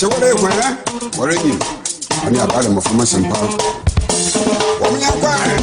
It's a what I wear. What are you? When you got him from a simple. What when you got him?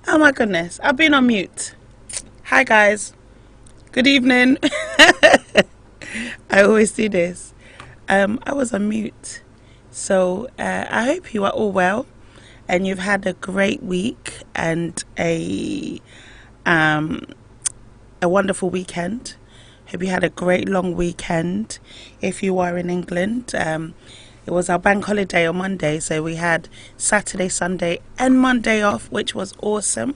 Oh my goodness, I've been on mute. Hi guys, good evening. I always do this. I was on mute. So I hope you are all well and you've had a great week and a wonderful weekend. Hope you had a great long weekend. If you are in England, it was our bank holiday on Monday, so we had Saturday, Sunday and Monday off, which was awesome.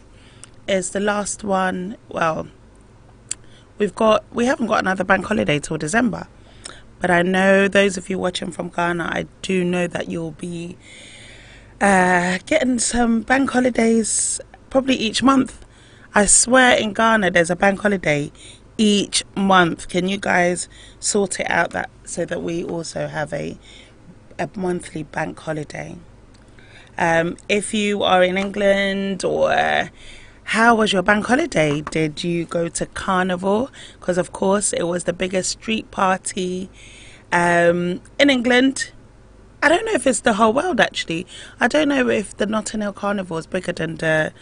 It's the last one. Well, we haven't got another bank holiday till December, but I know those of you watching from Ghana, I do know that you'll be getting some bank holidays probably each month. I swear in Ghana there's a bank holiday each month. Can you guys sort it out so that we also have a monthly bank holiday? If you are in England, or how was your bank holiday? Did you go to Carnival? Because of course it was the biggest street party in England. I don't know if it's the whole world actually. I don't know if the Notting Hill Carnival is bigger than the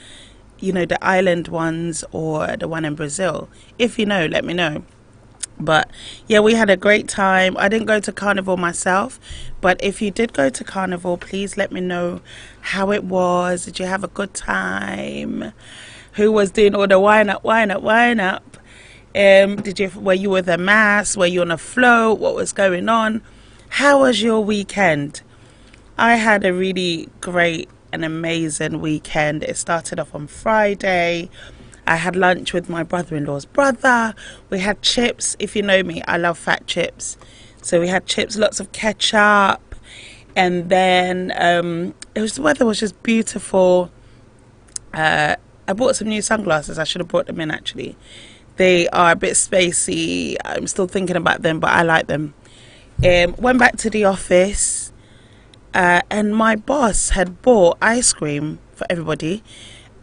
island ones or the one in Brazil. If you know, let me know. But yeah, we had a great time. I didn't go to Carnival myself, but if you did go to Carnival, please let me know how it was. Did you have a good time? Who was doing all the wine up? Were you with a mass? Were you on a float? What was going on? How was your weekend? I had a really great an amazing weekend. It started off on Friday. I had lunch with my brother-in-law's brother. We had chips. If you know me, I love fat chips. So we had chips, lots of ketchup. And then the weather was just beautiful. I bought some new sunglasses. I should have brought them in, actually. They are a bit spacey. I'm still thinking about them, but I like them. Went back to the office. And my boss had bought ice cream for everybody.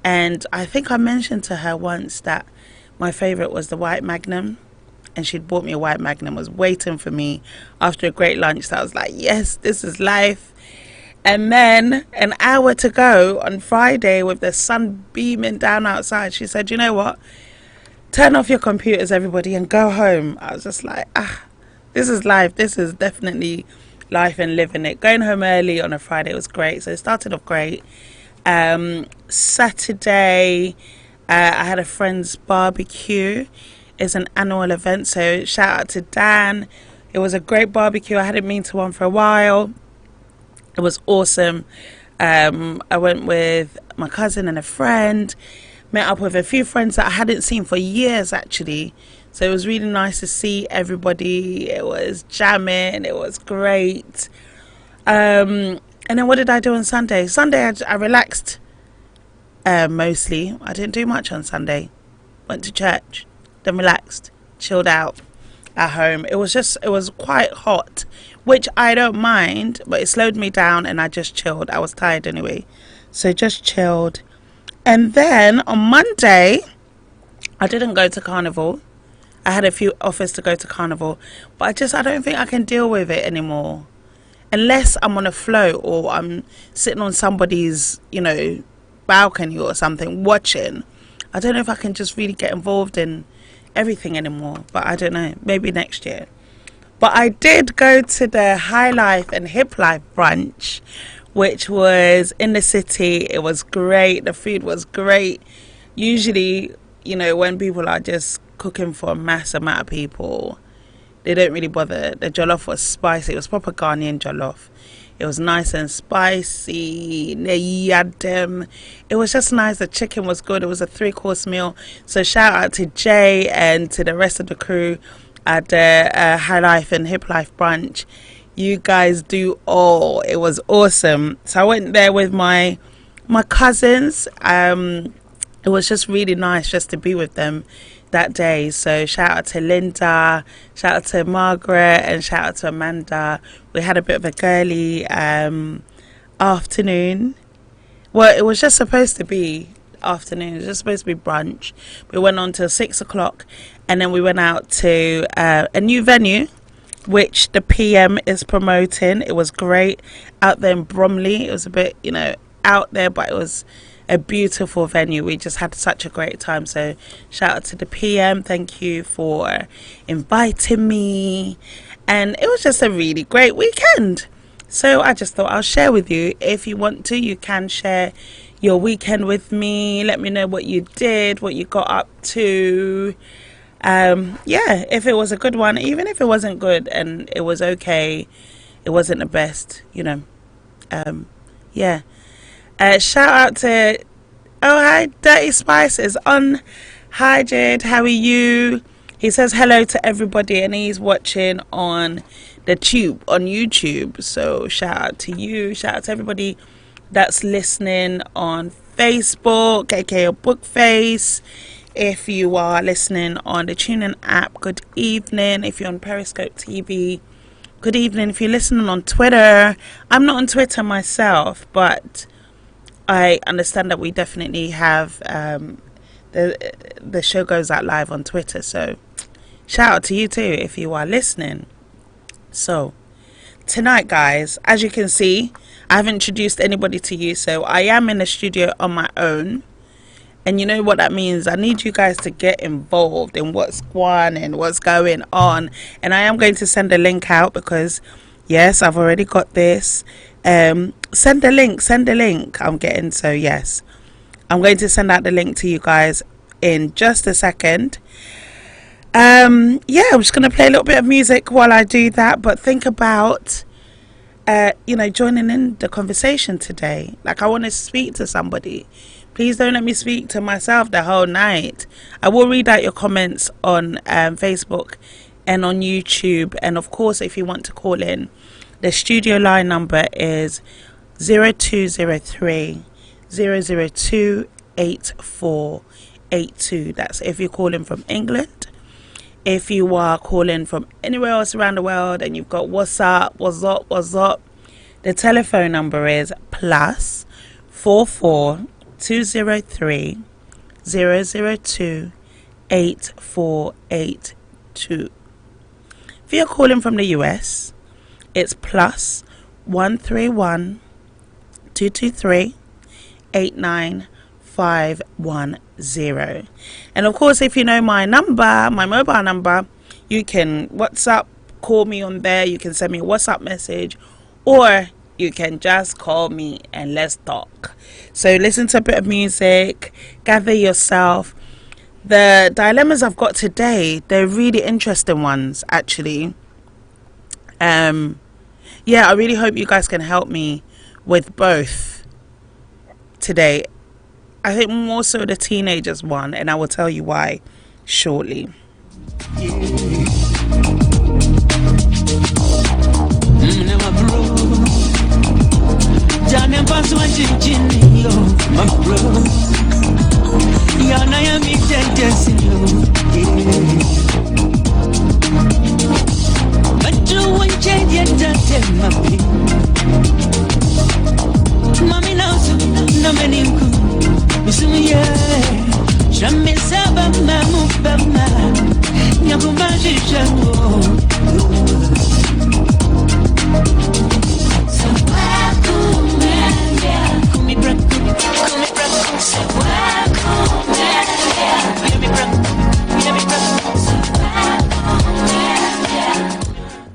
And I think I mentioned to her once that my favourite was the White Magnum. And she'd bought me a White Magnum, was waiting for me after a great lunch. So I was like, yes, this is life. And then an hour to go on Friday with the sun beaming down outside, she said, you know what? Turn off your computers, everybody, and go home. I was just like, this is life. This is definitely life and living it. Going home early on a Friday was great. So it started off great. Saturday, I had a friend's barbecue. It's an annual event, so shout out to Dan. It was a great barbecue. I hadn't been to one for a while. It was awesome. I went with my cousin and a friend. Met up with a few friends that I hadn't seen for years, actually. So it was really nice to see everybody. It was jamming. It was great. And then what did I do on Sunday? Sunday, I relaxed mostly. I didn't do much on Sunday. Went to church, then relaxed, chilled out at home. It was quite hot, which I don't mind, but it slowed me down and I just chilled. I was tired anyway. So just chilled. And then on Monday, I didn't go to Carnival. I had a few offers to go to Carnival, but I don't think I can deal with it anymore. Unless I'm on a float or I'm sitting on somebody's, balcony or something watching. I don't know if I can just really get involved in everything anymore, but I don't know, maybe next year. But I did go to the High Life and Hip Life brunch, which was in the city. It was great. The food was great. Usually, when people are just cooking for a mass amount of people, they don't really bother. The jollof was spicy. It was proper Ghanaian jollof. It was nice and spicy. It was just nice. The chicken was good. It was a 3-course meal. So shout out to Jay and to the rest of the crew at the High Life and Hip Life brunch. You guys do all. It was awesome. So I went there with my cousins. It was just really nice just to be with them that day. So shout out to Linda, shout out to Margaret, and shout out to Amanda. We had a bit of a girly afternoon. Well, it was just supposed to be afternoon. It was just supposed to be brunch. We went on till 6 o'clock, and then we went out to a new venue, which the PM is promoting. It was great out there in Bromley. It was a bit, out there, but it was a beautiful venue. We just had such a great time. So shout out to the PM. Thank you for inviting me. And it was just a really great weekend. So I just thought I'll share with you. If you want to, you can share your weekend with me. Let me know what you did, what you got up to. If it was a good one, even if it wasn't good and it was okay, it wasn't the best, shout out to hi, Dirty Spice is on. Hi Jade, how are you? He says hello to everybody and he's watching on the tube on YouTube. So shout out to you, shout out to everybody that's listening on Facebook, aka Bookface. If you are listening on the TuneIn app, good evening. If you're on Periscope TV, good evening. If you're listening on Twitter, I'm not on Twitter myself, but I understand that we definitely have the show goes out live on Twitter. So shout out to you too if you are listening. So tonight, guys, as you can see, I haven't introduced anybody to you, so I am in the studio on my own. And you know what that means. I need you guys to get involved in what's going and what's going on. And I am going to send a link out because, yes, I've already got this. Send the link. I'm going to send out the link to you guys in just a second. I'm just going to play a little bit of music while I do that. But think about joining in the conversation today. Like, I want to speak to somebody. Please don't let me speak to myself the whole night. I will read out your comments on Facebook and on YouTube. And of course, if you want to call in, the studio line number is 0203 002 8482. That's if you're calling from England. If you are calling from anywhere else around the world and you've got WhatsApp, what's up, the telephone number is plus 44 203 002 8482. If you're calling from the US, it's plus 131 223 89510. And of course, if you know my number, my mobile number, you can WhatsApp, call me on there. You can send me a WhatsApp message, or you can just call me and let's talk. So listen to a bit of music, gather yourself. The dilemmas I've got today, they're really interesting ones, actually. I really hope you guys can help me with both today. I think more so the teenagers one, and I will tell you why shortly.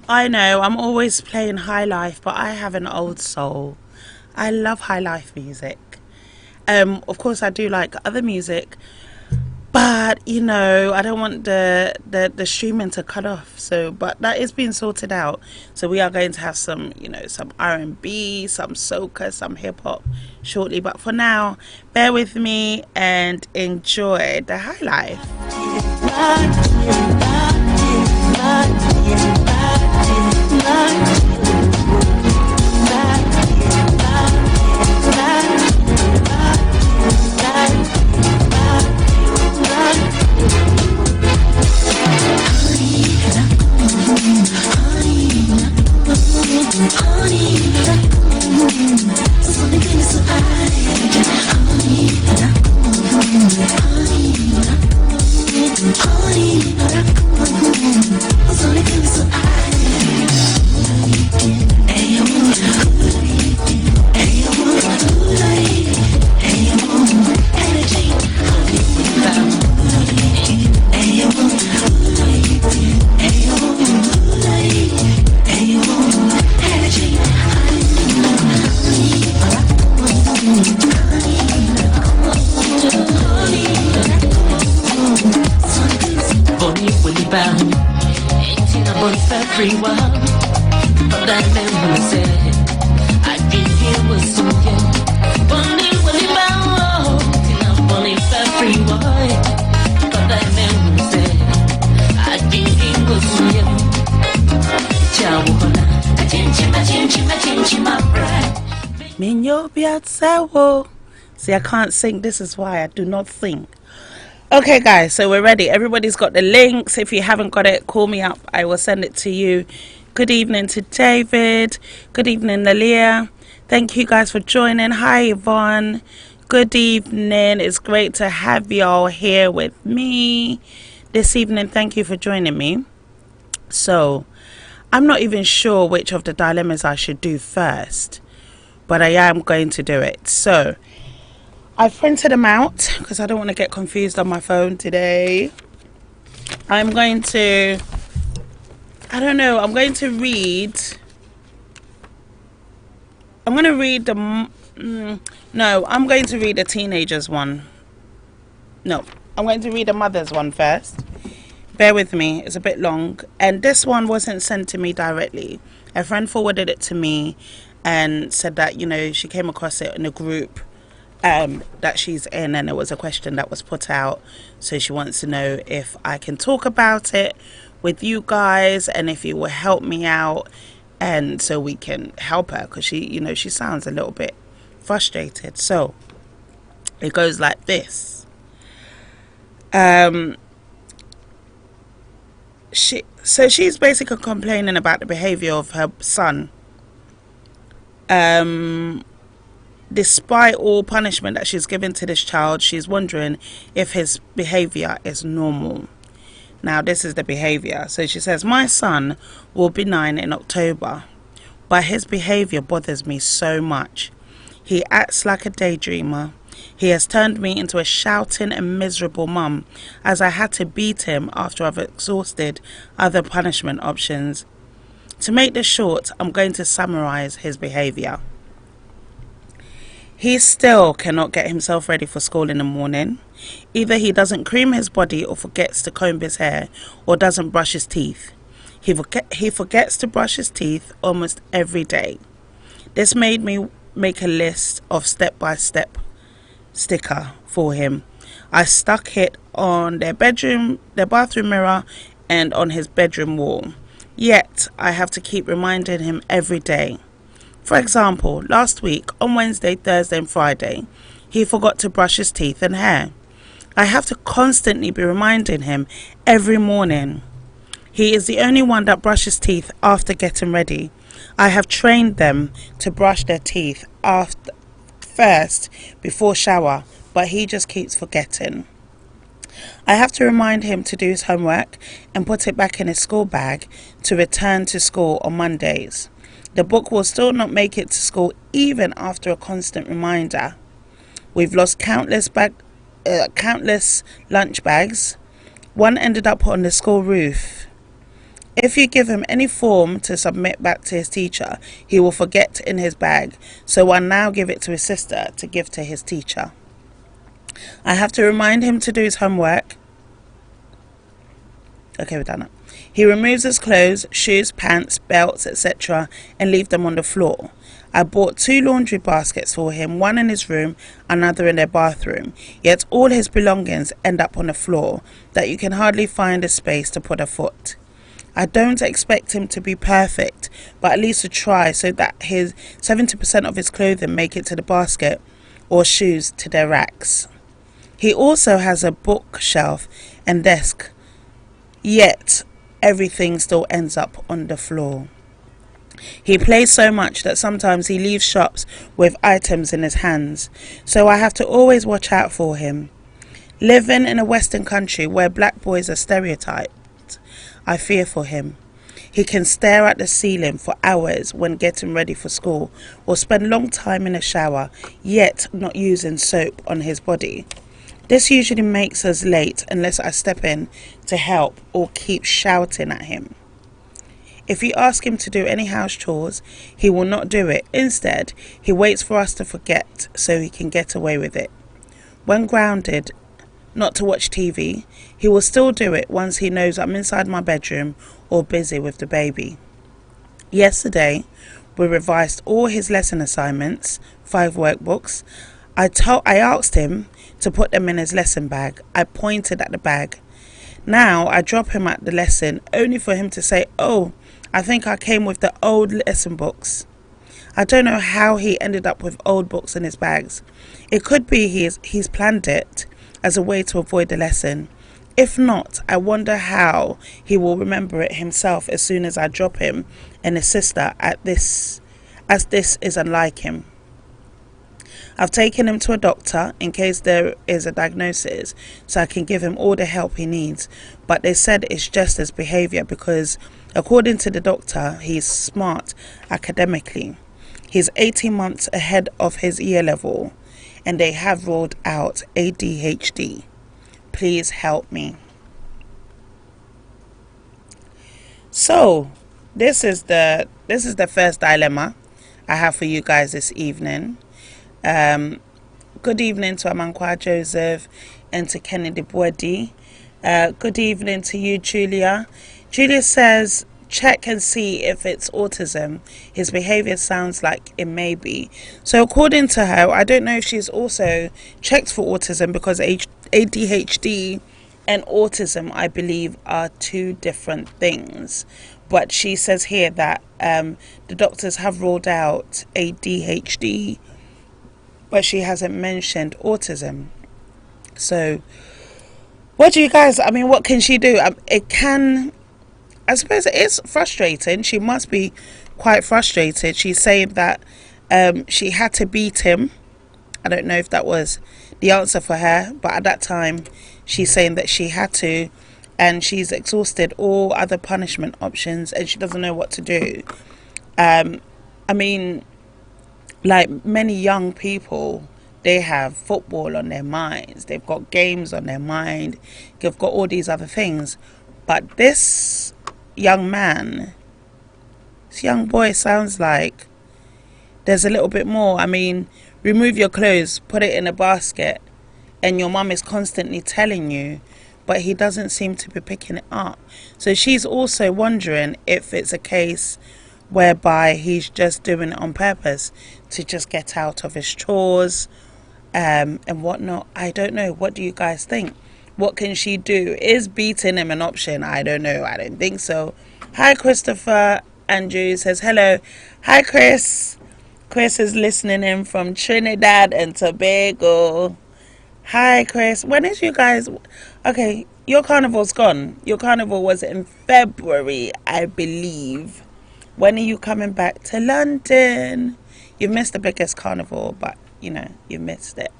I know I'm always playing high life, but I have an old soul. I love high life music. Of course I do like other music, but I don't want the streaming to cut off. So, but that is being sorted out. So we are going to have some R&B, some soca, some hip hop shortly. But for now, bear with me and enjoy the high life. See, I can't sing. This is why I do not sing. Okay, guys, so we're ready. Everybody's got the links. If you haven't got it, call me up. I will send it to you. Good evening to David. Good evening, Nalia. Thank you guys for joining. Hi, Yvonne. Good evening. It's great to have y'all here with me this evening. Thank you for joining me. So, I'm not even sure which of the dilemmas I should do first, but I am going to do it. So, I've printed them out because I don't want to get confused on my phone today. I'm going to read the teenagers one. No, I'm going to read the mother's one first. Bear with me, it's a bit long. And this one wasn't sent to me directly. A friend forwarded it to me and said that, you know, she came across it in a group that she's in, and it was a question that was put out. So she wants to know if I can talk about it with you guys and if you will help me out, and so we can help her, because she, you know, she sounds a little bit frustrated. So it goes like this. She's basically complaining about the behavior of her son. Despite all punishment that she's given to this child, she's wondering if his behavior is normal. Now, this is the behavior. So she says, my son will be 9 in October, but his behavior bothers me so much. He acts like a daydreamer. He has turned me into a shouting and miserable mum, as I had to beat him after I've exhausted other punishment options. To make this short, I'm going to summarize his behavior. He still cannot get himself ready for school in the morning. Either he doesn't cream his body or forgets to comb his hair, or doesn't brush his teeth. He forgets to brush his teeth almost every day. This made me make a list of step-by-step sticker for him. I stuck it on their bathroom mirror and on his bedroom wall. Yet I have to keep reminding him every day. For example, last week on Wednesday, Thursday and Friday, he forgot to brush his teeth and hair. I have to constantly be reminding him every morning. He is the only one that brushes teeth after getting ready. I have trained them to brush their teeth first before shower, but he just keeps forgetting. I have to remind him to do his homework and put it back in his school bag to return to school on Mondays. The book will still not make it to school even after a constant reminder. We've lost countless lunch bags. One ended up on the school roof. If you give him any form to submit back to his teacher, he will forget in his bag, so I now give it to his sister to give to his teacher. I have to remind him to do his homework. Okay, we're done. He removes his clothes, shoes, pants, belts, etc. and leave them on the floor. I bought 2 laundry baskets for him, one in his room, another in their bathroom. Yet all his belongings end up on the floor, that you can hardly find a space to put a foot. I don't expect him to be perfect, but at least to try, so that his 70% of his clothing make it to the basket, or shoes to their racks. He also has a bookshelf and desk, yet everything still ends up on the floor. He plays so much that sometimes he leaves shops with items in his hands, so I have to always watch out for him. Living in a Western country where black boys are stereotyped, I fear for him. He can stare at the ceiling for hours when getting ready for school, or spend long time in a shower, yet not using soap on his body. This usually makes us late unless I step in to help or keep shouting at him. If you ask him to do any house chores, he will not do it. Instead, he waits for us to forget so he can get away with it. When grounded not to watch TV, he will still do it once he knows I'm inside my bedroom or busy with the baby. Yesterday, we revised all his lesson assignments, 5 workbooks. I asked him to put them in his lesson bag. I pointed at the bag. Now I drop him at the lesson only for him to say, "Oh, I think I came with the old lesson books." I don't know how he ended up with old books in his bags. It could be he's planned it as a way to avoid the lesson. If not, I wonder how he will remember it himself as soon as I drop him and his sister at this, as this is unlike him. I've taken him to a doctor in case there is a diagnosis, so I can give him all the help he needs, but they said it's just his behavior because, according to the doctor, he's smart academically. He's 18 months ahead of his year level, and they have ruled out ADHD. Please help me. So, this is the first dilemma I have for you guys this evening. Good evening to Amankwa Joseph and to Kennedy Bwedi. Good evening to you, Julia. Julia says, check and see if it's autism. His behavior sounds like it may be. So according to her, I don't know if she's also checked for autism, because ADHD and autism, I believe, are two different things. But she says here that the doctors have ruled out ADHD, but she hasn't mentioned autism. So what do you guys, I mean, what can she do? I suppose it is frustrating. She must be quite frustrated. She's saying that she had to beat him. I don't know if that was the answer for her, but at that time she's saying that she had to, and she's exhausted all other punishment options and she doesn't know what to do. I mean, like many young people, they have football on their minds, they've got games on their mind, they've got all these other things. But this young man, this young boy, sounds like there's a little bit more. I mean, remove your clothes, put it in a basket, and your mum is constantly telling you, but he doesn't seem to be picking it up. So she's also wondering if it's a case whereby he's just doing it on purpose to just get out of his chores and whatnot. I don't know. What do you guys think? What can she do? Is beating him an option? I don't know. I don't think so. Hi, Christopher. Andrew says hello. Hi, Chris. Chris is listening in from Trinidad and Tobago. Hi, Chris. When is you guys... Okay, your carnival's gone. Your carnival was in February, I believe. When are you coming back to London? You missed the biggest carnival, but, you know, you missed it.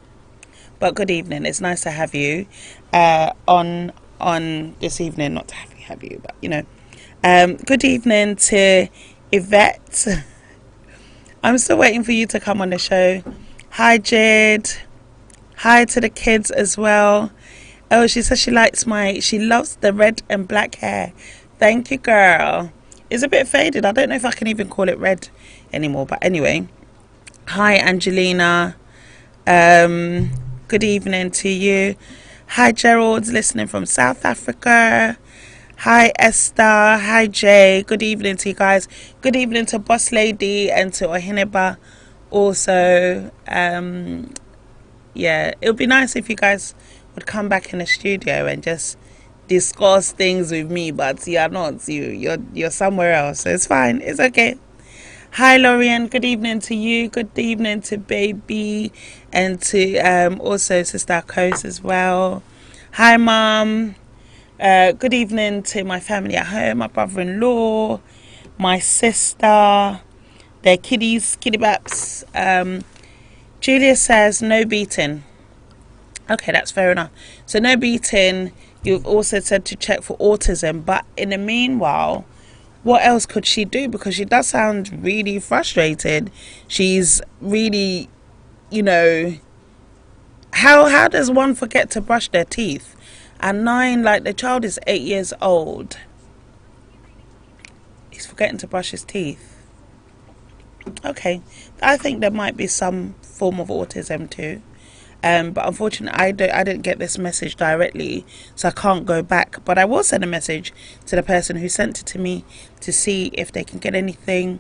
But good evening. It's nice to have you on this evening. Not to have you, but, you know. Good evening to Yvette. I'm still waiting for you to come on the show. Hi, Jade. Hi to the kids as well. Oh, she says she loves the red and black hair. Thank you, girl. It's a bit faded. I don't know if I can even call it red anymore. But anyway. Hi, Angelina. Good evening to you. Hi, Gerald's listening from South Africa. Hi, Esther. Hi, Jay. Good evening to you guys. Good evening to Boss Lady and to Ohineba also. Yeah, it would be nice if you guys would come back in the studio and just discuss things with me, but you're not. You're somewhere else, so it's fine. It's okay. Hi, Lorian. Good evening to you. Good evening to Baby and to also Sister Coast as well. Hi, Mom. Good evening to my family at home, my brother-in-law, my sister, their kiddies, kitty baps. Julia says no beating. Okay, that's fair enough. So no beating. You've also said to check for autism, but in the meanwhile, what else could she do? Because she does sound really frustrated. She's really, you know, how does one forget to brush their teeth? At 9, like the child is 8 years old. He's forgetting to brush his teeth. Okay, I think there might be some form of autism too. But unfortunately, I didn't get this message directly, so I can't go back. But I will send a message to the person who sent it to me to see if they can get anything.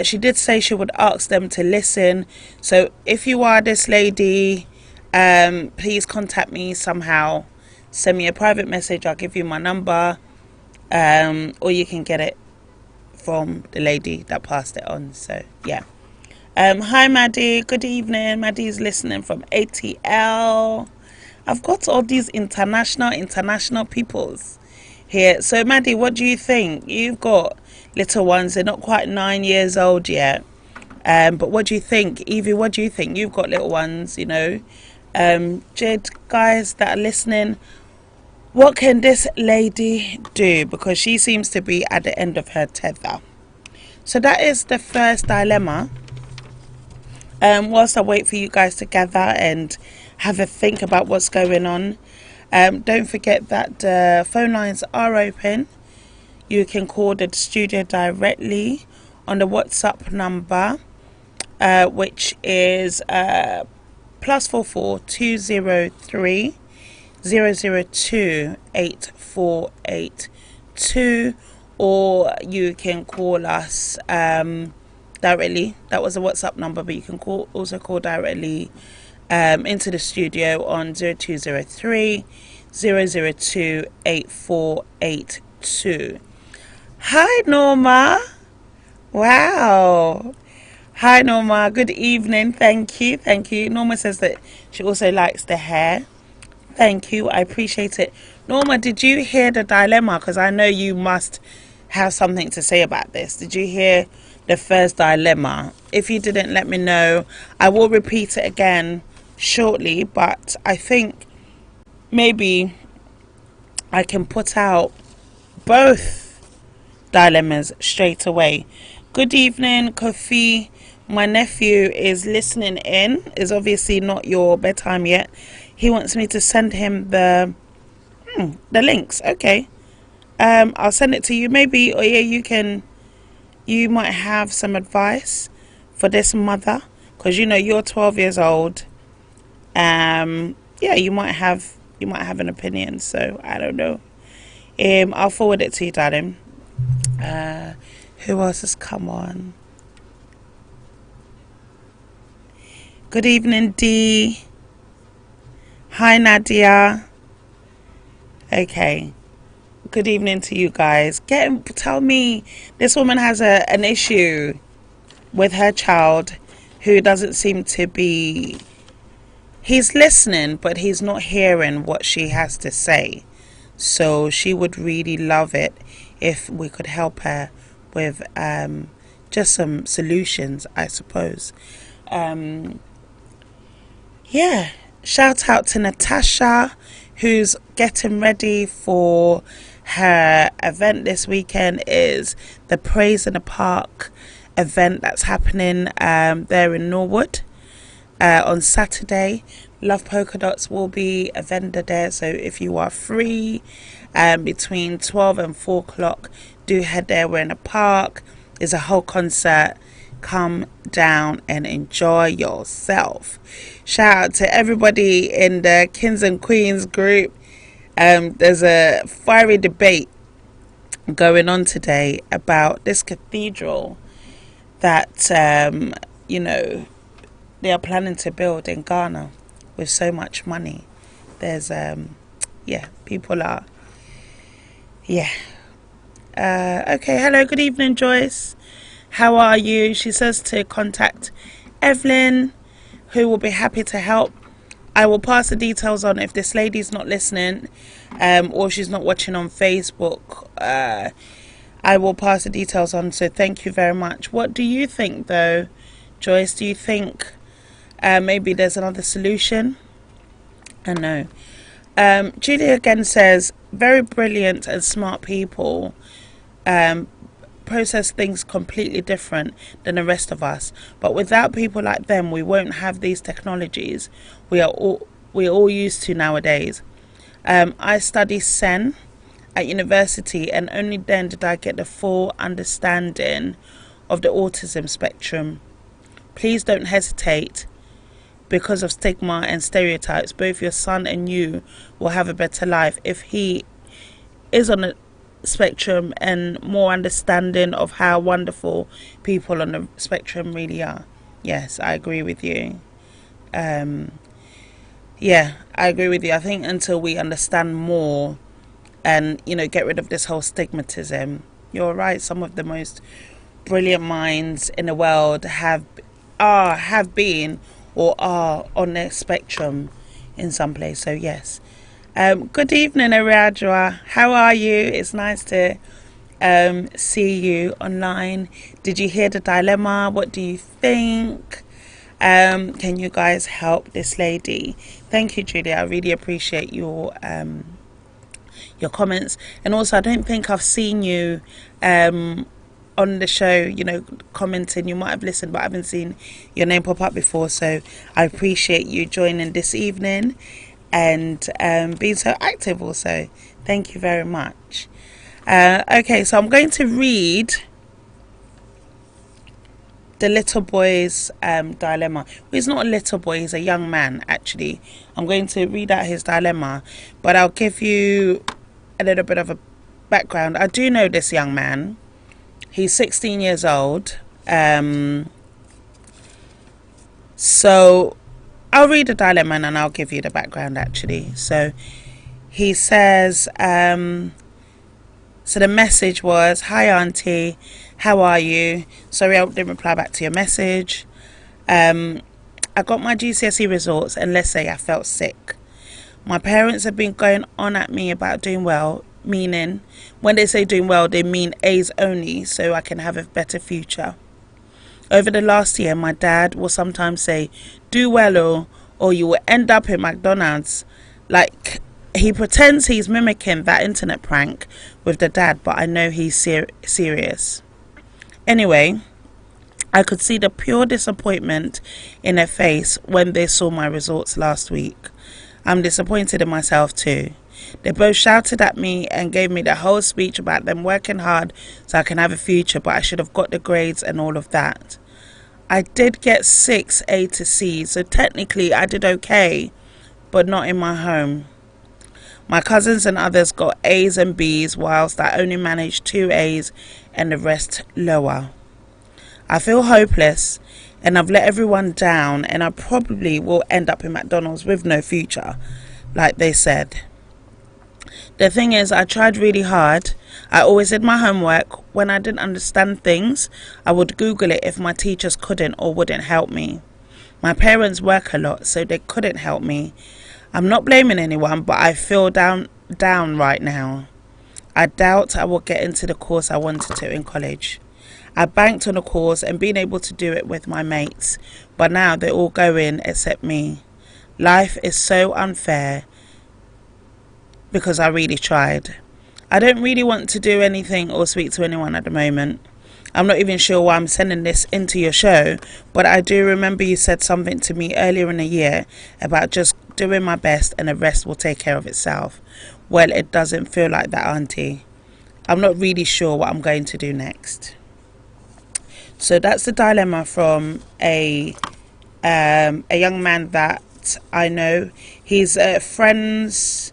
She did say she would ask them to listen. So if you are this lady, please contact me somehow. Send me a private message. I'll give you my number. Or you can get it from the lady that passed it on. So, yeah. Hi, Maddie. Good evening. Maddie's listening from ATL. I've got all these international peoples here. So, Maddie, what do you think? You've got little ones. They're not quite 9 years old yet. But what do you think? Evie, what do you think? You've got little ones, you know. Jade, guys that are listening, what can this lady do? Because she seems to be at the end of her tether. So that is the first dilemma. Whilst I wait for you guys to gather and have a think about what's going on, don't forget that the phone lines are open. You can call the studio directly on the WhatsApp number, which is +44 203 002 8482, or you can call us directly. That was a WhatsApp number, but you can also call directly into the studio on 0203 002 8482. Hi, Norma. Wow. Hi, Norma. Good evening. Thank you. Thank you. Norma says that she also likes the hair. Thank you. I appreciate it. Norma, did you hear the dilemma? Because I know you must have something to say about this. Did you hear the first dilemma? If you didn't, let me know. I will repeat it again shortly, but I think maybe I can put out both dilemmas straight away. Good evening, Kofi. My nephew is listening in. It's obviously not your bedtime yet. He wants me to send him the links. Okay. I'll send it to you. Maybe, or yeah, you might have some advice for this mother, because you're 12 years old. Yeah, you might have an opinion. So I don't know. I'll forward it to you, darling. Who else has come on? Good evening, Dee. Hi, Nadia. Okay. Good evening to you guys. Tell me, this woman has an issue with her child who doesn't seem to be... He's listening, but he's not hearing what she has to say. So she would really love it if we could help her with just some solutions, I suppose. Yeah, shout out to Natasha, who's getting ready for her event this weekend. Is the Praise in the Park event that's happening there in Norwood on Saturday. Love Polka Dots will be a vendor there, so if you are free between 12 and 4 o'clock, do head there. We're in a park. There's a whole concert. Come down and enjoy yourself. Shout out to everybody in the Kings and Queens group. There's a fiery debate going on today about this cathedral that they are planning to build in Ghana with so much money. There's people are okay. Hello, good evening, Joyce. How are you? She says to contact Evelyn, who will be happy to help. I will pass the details on if this lady's not listening or she's not watching on Facebook. I will pass the details on, so thank you very much. What do you think, though, Joyce? Do you think maybe there's another solution? I know. Julia again says, very brilliant and smart people process things completely different than the rest of us, but without people like them we won't have these technologies we're all used to nowadays. I study Sen at university, and only then did I get the full understanding of the autism spectrum. Please don't hesitate. Because of stigma and stereotypes, both your son and you will have a better life if he is on the spectrum and more understanding of how wonderful people on the spectrum really are. Yes, I agree with you. I agree with you. I think until we understand more and get rid of this whole stigmatism, you're right, some of the most brilliant minds in the world have been or are on the spectrum in some place. So yes. Good evening, Ariadra. How are you? It's nice to see you online. Did you hear the dilemma? What do you think? Can you guys help this lady? Thank you, Julia. I really appreciate your comments. And also, I don't think I've seen you on the show, commenting. You might have listened, but I haven't seen your name pop up before. So I appreciate you joining this evening and being so active also. Thank you very much. Okay, so I'm going to read the little boy's dilemma. Well, he's not a little boy, he's a young man, actually. I'm going to read out his dilemma, but I'll give you a little bit of a background, I do know this young man. He's 16 years old. So I'll read the dilemma and I'll give you the background actually. So he says, so the message was, "Hi auntie, how are you? Sorry I didn't reply back to your message. I got my GCSE results and let's say I felt sick. My parents have been going on at me about doing well, meaning when they say doing well, they mean A's only so I can have a better future. Over the last year, my dad will sometimes say, do well or you will end up in McDonald's. Like, he pretends he's mimicking that internet prank with the dad, but I know he's serious. Anyway, I could see the pure disappointment in their face when they saw my results last week. I'm disappointed in myself too. They both shouted at me and gave me the whole speech about them working hard so I can have a future, but I should have got the grades and all of that. I did get 6 A to C, so technically I did okay, but not in my home. My cousins and others got A's and B's, whilst I only managed 2 A's and the rest lower. I feel hopeless and I've let everyone down, and I probably will end up in McDonald's with no future, like they said. The thing is, I tried really hard. I always did my homework. When I didn't understand things, I would Google it if my teachers couldn't or wouldn't help me. My parents work a lot, so they couldn't help me. I'm not blaming anyone, but I feel down right now. I doubt I will get into the course I wanted to in college. I banked on a course and been able to do it with my mates, but now they all go in except me. Life is so unfair because I really tried. I don't really want to do anything or speak to anyone at the moment. I'm not even sure why I'm sending this into your show, but I do remember you said something to me earlier in the year about just doing my best and the rest will take care of itself. Well, it doesn't feel like that, auntie. I'm not really sure what I'm going to do next. So that's the dilemma from a young man that I know. He's a friend's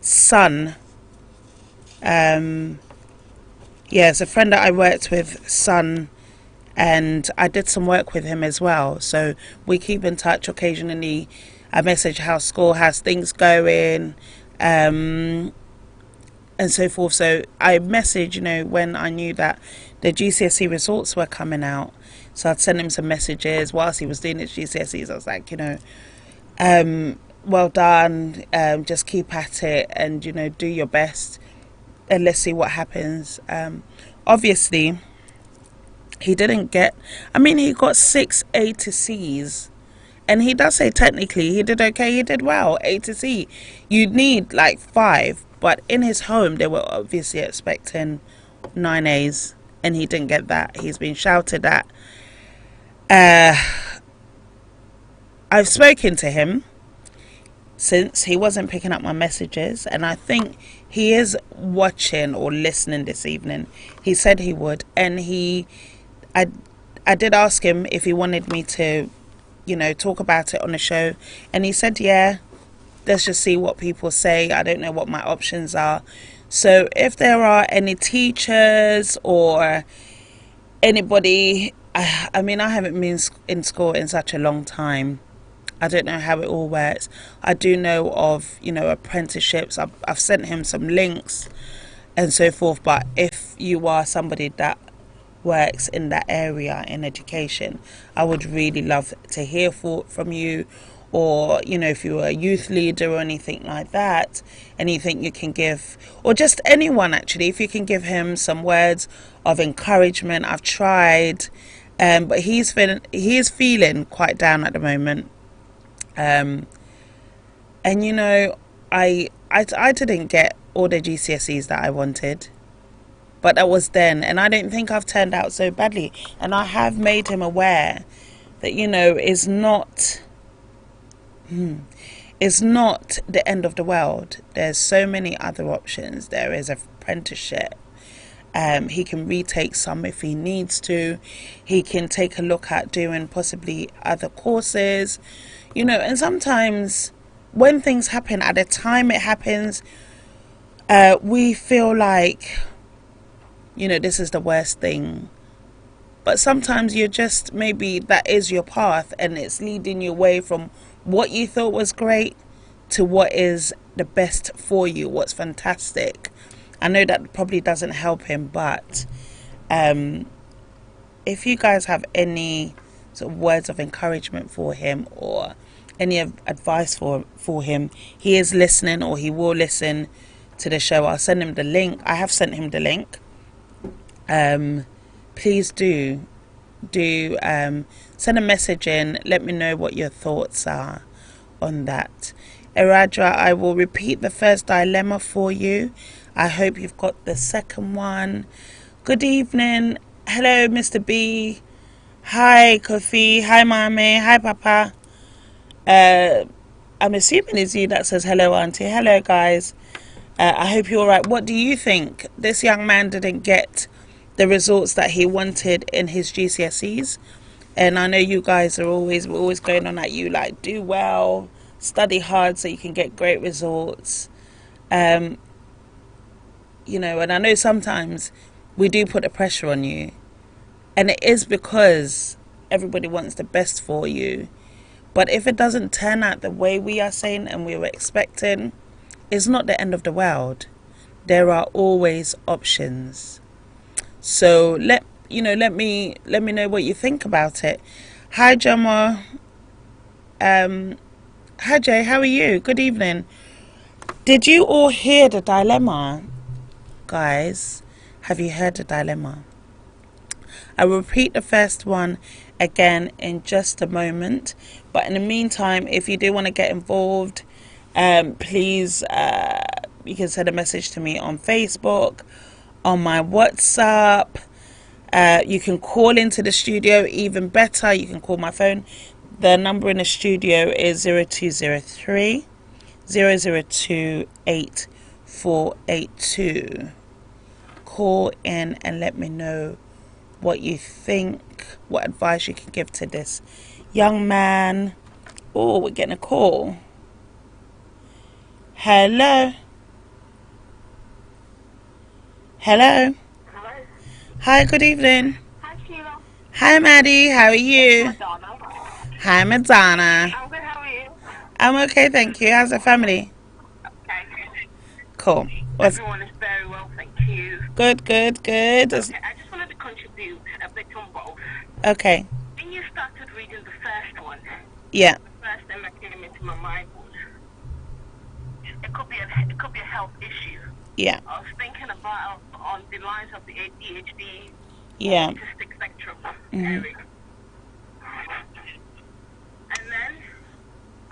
son. It's a friend that I worked with, son, and I did some work with him as well. So we keep in touch occasionally. I message how school has things going, and so forth. So I messaged, when I knew that the GCSE results were coming out. So I'd send him some messages whilst he was doing his GCSEs. I was like, well done, just keep at it and, do your best and let's see what happens. Obviously, he didn't get, he got 6 A to C's. And he does say technically he did okay, he did well, A to C. You'd need like 5, but in his home they were obviously expecting 9 A's and he didn't get that. He's been shouted at. I've spoken to him since he wasn't picking up my messages, and I think he is watching or listening this evening. He said he would, and I did ask him if he wanted me to talk about it on the show, and he said yeah, let's just see what people say. I don't know what my options are. So if there are any teachers or anybody, I haven't been in school in such a long time. I don't know how it all works. I do know of apprenticeships. I've sent him some links and so forth, but if you are somebody that works in that area in education, I would really love to hear from you, or if you are a youth leader or anything like that, anything you can give, or just anyone actually, if you can give him some words of encouragement. I've tried, but he is feeling quite down at the moment, and I didn't get all the GCSEs that I wanted. But that was then, and I don't think I've turned out so badly. And I have made him aware that, it's not the end of the world. There's so many other options. There is apprenticeship. He can retake some if he needs to. He can take a look at doing possibly other courses. And sometimes when things happen, at the time it happens, We feel like, this is the worst thing. But sometimes you're just, maybe that is your path and it's leading you away from what you thought was great to what is the best for you, what's fantastic. I know that probably doesn't help him, but if you guys have any sort of words of encouragement for him or any advice for him, he is listening or he will listen to the show. I'll send him the link. I have sent him the link. Please do send a message in. Let me know what your thoughts are on that. Eradra, I will repeat the first dilemma for you. I hope you've got the second one. Good evening. Hello, Mr. B. Hi, Kofi. Hi, Mame. Hi, Papa. I'm assuming it's you that says hello, Auntie. Hello, guys. I hope you're all right. What do you think? This young man didn't get the results that he wanted in his GCSEs. And I know you guys are always going on at you, like, do well, study hard so you can get great results. And I know sometimes we do put the pressure on you. And it is because everybody wants the best for you. But if it doesn't turn out the way we are saying and we were expecting, it's not the end of the world. There are always options. So let me know what you think about it. Hi, Jama. Hi, Jay. How are you? Good evening. Did you all hear the dilemma? Guys, have you heard the dilemma? I will repeat the first one again in just a moment. But in the meantime, if you do want to get involved, please, you can send a message to me on Facebook, on my WhatsApp. You can call into the studio, even better. You can call my phone. The number in the studio is 0203 002 8482. Call in and let me know what you think, what advice you can give to this young man. Oh, we're getting a call. Hello. Hello. Hello. Hi, good evening. Hi, Sheila. Hi, Maddie. How are you? Madonna. Hi, Madonna. I'm good. How are you? I'm okay, thank you. How's the family? Okay. Cool. What's Everyone is very well, thank you. good? Okay, I just wanted to contribute a bit on both. Okay. When you started reading the first one, Yeah. the first thing that came into my mind was it could be a health issue. Yeah. I was thinking about on the lines of the ADHD, Yeah. autistic spectrum Mhm. area. And then,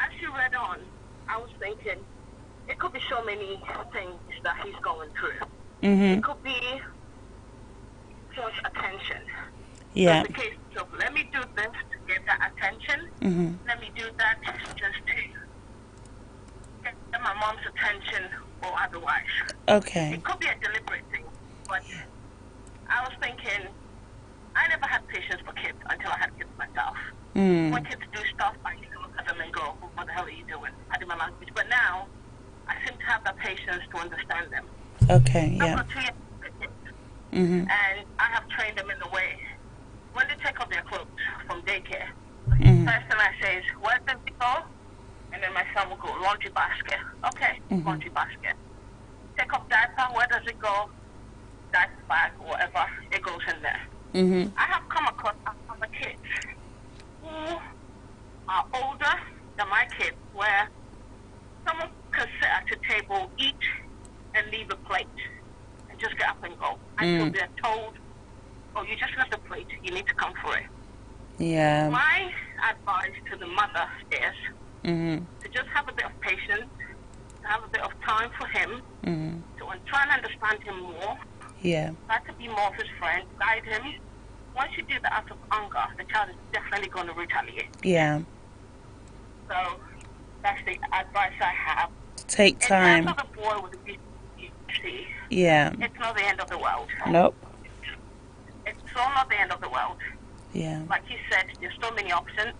as you read on, I was thinking it could be so many things that he's going through. Mhm. It could be too much attention. Yeah. So it's a case of let me do this to get that attention. Mhm. Let me do that just to get my mom's attention or otherwise. Okay. It could be a deliberate thing, but I was thinking I never had patience for kids until I had kids myself. When Mm. kids do stuff, I used to look at them and go, what the hell are you doing? I do my language. But now, I seem to have the patience to understand them. Okay. I've Yeah. got 2 years kids, Mhm. and I have trained them in the way. When they take off their clothes from daycare, Mhm. first thing I say is, where does it go? And then my son will go, laundry basket. Okay, laundry basket. Take off diaper, where does it go? Diaper bag, whatever, it goes in there. Mhm. I have come across other kids who are older than my kids, where someone can sit at a table, eat, and leave a plate, and just get up and go. Until they're told, oh, you just left the plate, you need to come for it. Yeah. My advice to the mother is Mhm. to just have a bit of patience, to have a bit of time for him, Mhm. to try and understand him more, Yeah. try to be more of his friend, guide him. Once you do that out of anger, the child is definitely going to retaliate. Yeah. So that's the advice I have. Take In terms time. of the boy with the BC, Yeah. it's not the end of the world. Nope. It's still not the end of the world. Yeah. Like you said, there's so many options.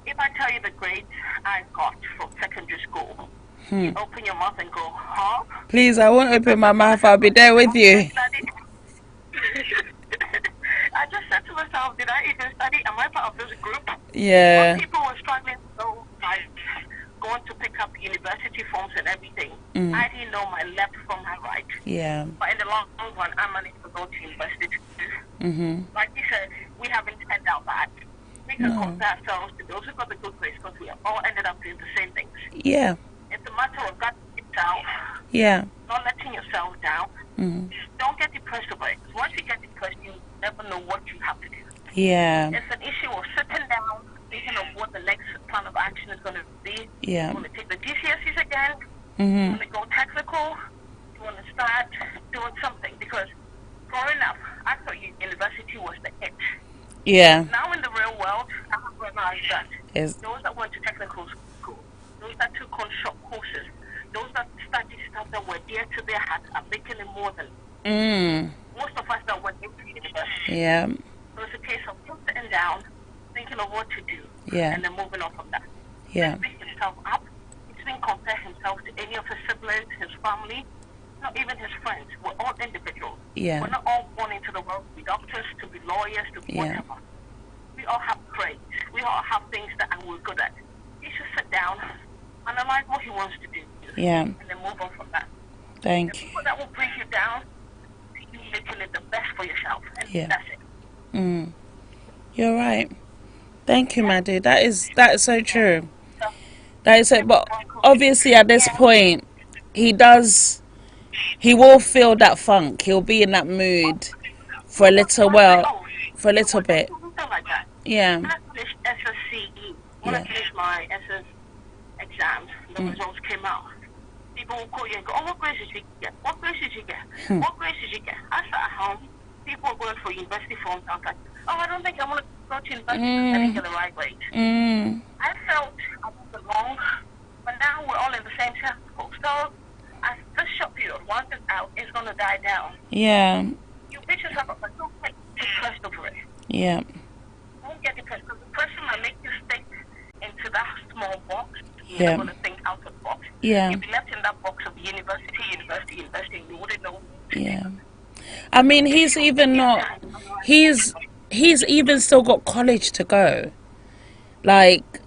If I tell you the grades I got for secondary school, You open your mouth and go, huh? Please, I won't open my mouth. I'll be there with you. I just said to myself, did I even study? Am I part of this group? Yeah. When people were struggling so like going to pick up university forms and everything, I didn't know my left from my right. Yeah. But in the long run, I managed to go to university. Like you said, we haven't turned out bad. We can compare ourselves to those who got the good grades because we all ended up doing the same things. Yeah. It's a matter of getting yourself, Yeah. not letting yourself down. Don't get depressed over it. Once you get depressed, you never know what you have to do. Yeah. It's an issue of sitting down, thinking of what the next plan of action is going to be. Yeah. You want to take the GCSEs again. You want to go technical. You want to start doing something because growing up, I thought university was the it. Yeah. Now in the real world, I have realized that Is those that went to technical school, those that took on short courses, those that studied stuff that were dear to their heart are making it more than most of us that went into university. yeah. So it's a case of just sitting down, thinking of what to do, Yeah. and then moving on from that. Yeah. Pick himself up. He didn't compare himself to any of his siblings, his family, not even his friends. We're all individuals. Yeah. We're not all born into the world to be doctors, to be lawyers, to be Yeah. whatever. We all have traits. We all have things that we're good at. He should sit down, analyze what he wants to do, Yeah. and then move on from that. Thank The you. people that will bring you down, you making it the best for yourself, and Yeah. that's it. You're right. Thank you, Maddie. That is so true. That is it. But obviously, at this point, he will feel that funk. He'll be in that mood for a little while, for a little bit. Something like that. Yeah. When I finished SSCE, when I finished my SS exams, the results came out. People will call you and go, oh, what grades did you get? What grades did you get? What grades did you get? I sat at home. People were going for university forms. I was like, oh, I don't think I want to go to university because I didn't get the right grade. I felt I was alone, but now we're all in the same circle. So as this short period, once it's out, it's going to die down. Yeah. You bitch yourself up, but don't get depressed over it. Yeah. Don't get depressed because depression might make you stick into that small box. You're Yeah. not going to think out of the box. Yeah. You'll be left in that box of university, and you wouldn't know. Yeah. I mean, he's even still got college to go. Like,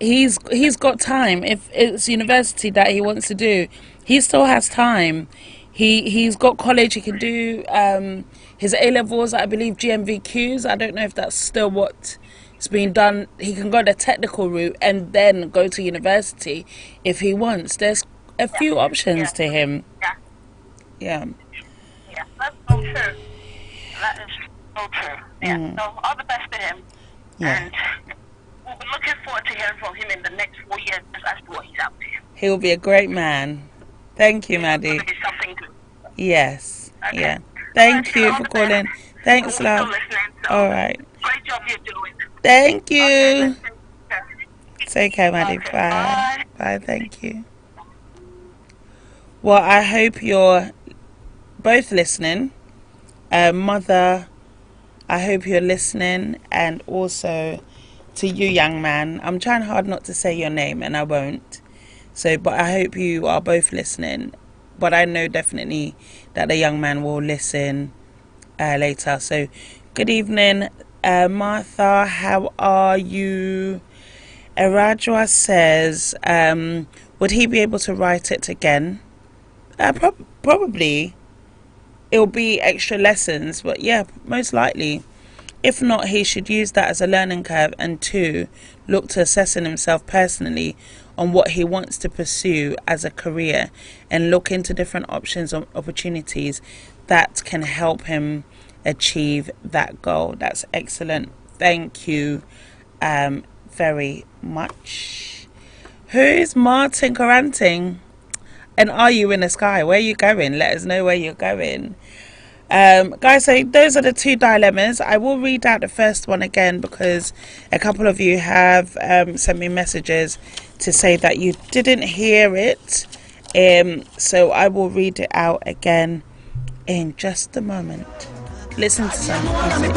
he's got time. If it's university that he wants to do, he still has time. He's got college. He can do his A levels. I believe GMVQs. I don't know if that's still what's being done. He can go the technical route and then go to university if he wants. There's a few options to him. Yeah. Yeah. Yeah, that's so true. That is so true. Yeah. So all the best to him. Yeah. And we'll be looking forward to hearing from him in the next 4 years as to what he's up to. He'll be a great man. Thank you, Maddie. It's something good. Yes. Okay. Yeah. Thank All you right, for all the calling. best. Thanks, We're still love. listening, so All right. Great job you're doing. Thank you. Okay, Take care, Maddie. Okay, Bye. Bye. Thank you. Well, I hope you're both listening. Mother, I hope you're listening, and also to you, young man. I'm trying hard not to say your name, and I won't. So, but I hope you are both listening. But I know definitely that the young man will listen later. So, good evening, Martha. How are you? Erajwa says, would he be able to write it again? Probably. It'll be extra lessons, but yeah, most likely. If not, he should use that as a learning curve, and 2, look to assessing himself personally on what he wants to pursue as a career, and look into different options or opportunities that can help him achieve that goal. That's excellent. Thank you very much. Who's Martin Coranting? And are you in the sky? Where are you going? Let us know where you're going. Guys, so those are the 2 dilemmas. I will read out the first one again because a couple of you have sent me messages to say that you didn't hear it. So I will read it out again in just a moment. Listen to some music.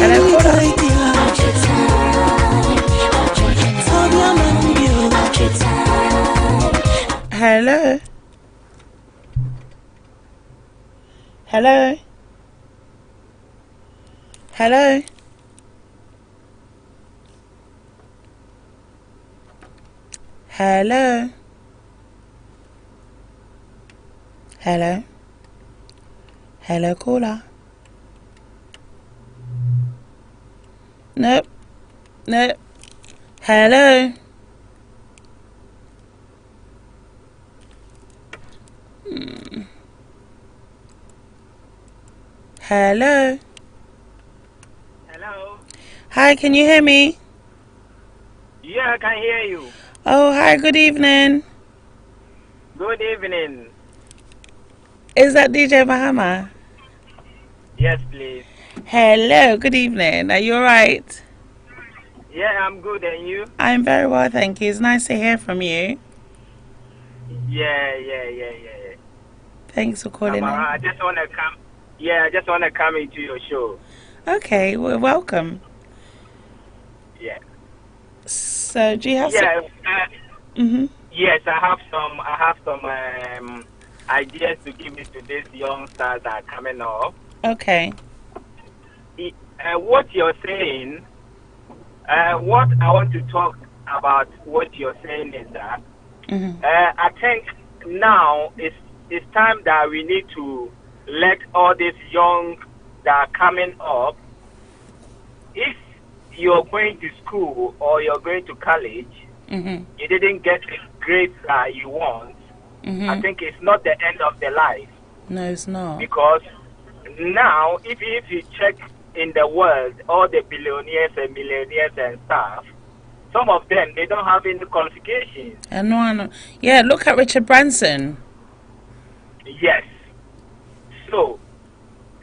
Hello, caller. Hello. Hello. Hello. Hello. Hello. Hello, caller. Nope. Nope. Hello. Hello. Hello. Hi, can you hear me? Yeah, I can hear you. Oh, hi, good evening. Good evening. Is that DJ Bahama? Yes, please. Hello, good evening. Are you alright? Yeah, I'm good, and you? I'm very well, thank you. It's nice to hear from you. Yeah. Thanks for calling in. I just want to come. Yeah, I just want to come into your show. Okay, well, welcome. Yeah. So, do you have Yeah. Yes, I have some ideas to give it to these youngsters that are coming up. Okay. What you're saying, what I want to talk about, what you're saying is that I think now it's time that we need to let all these young that are coming up, if you're going to school or you're going to college, you didn't get the grades that you want, I think it's not the end of the life. No, it's not. Because now, if you check in the world, all the billionaires and millionaires and stuff, some of them, they don't have any qualifications. Yeah, look at Richard Branson. Yes. So,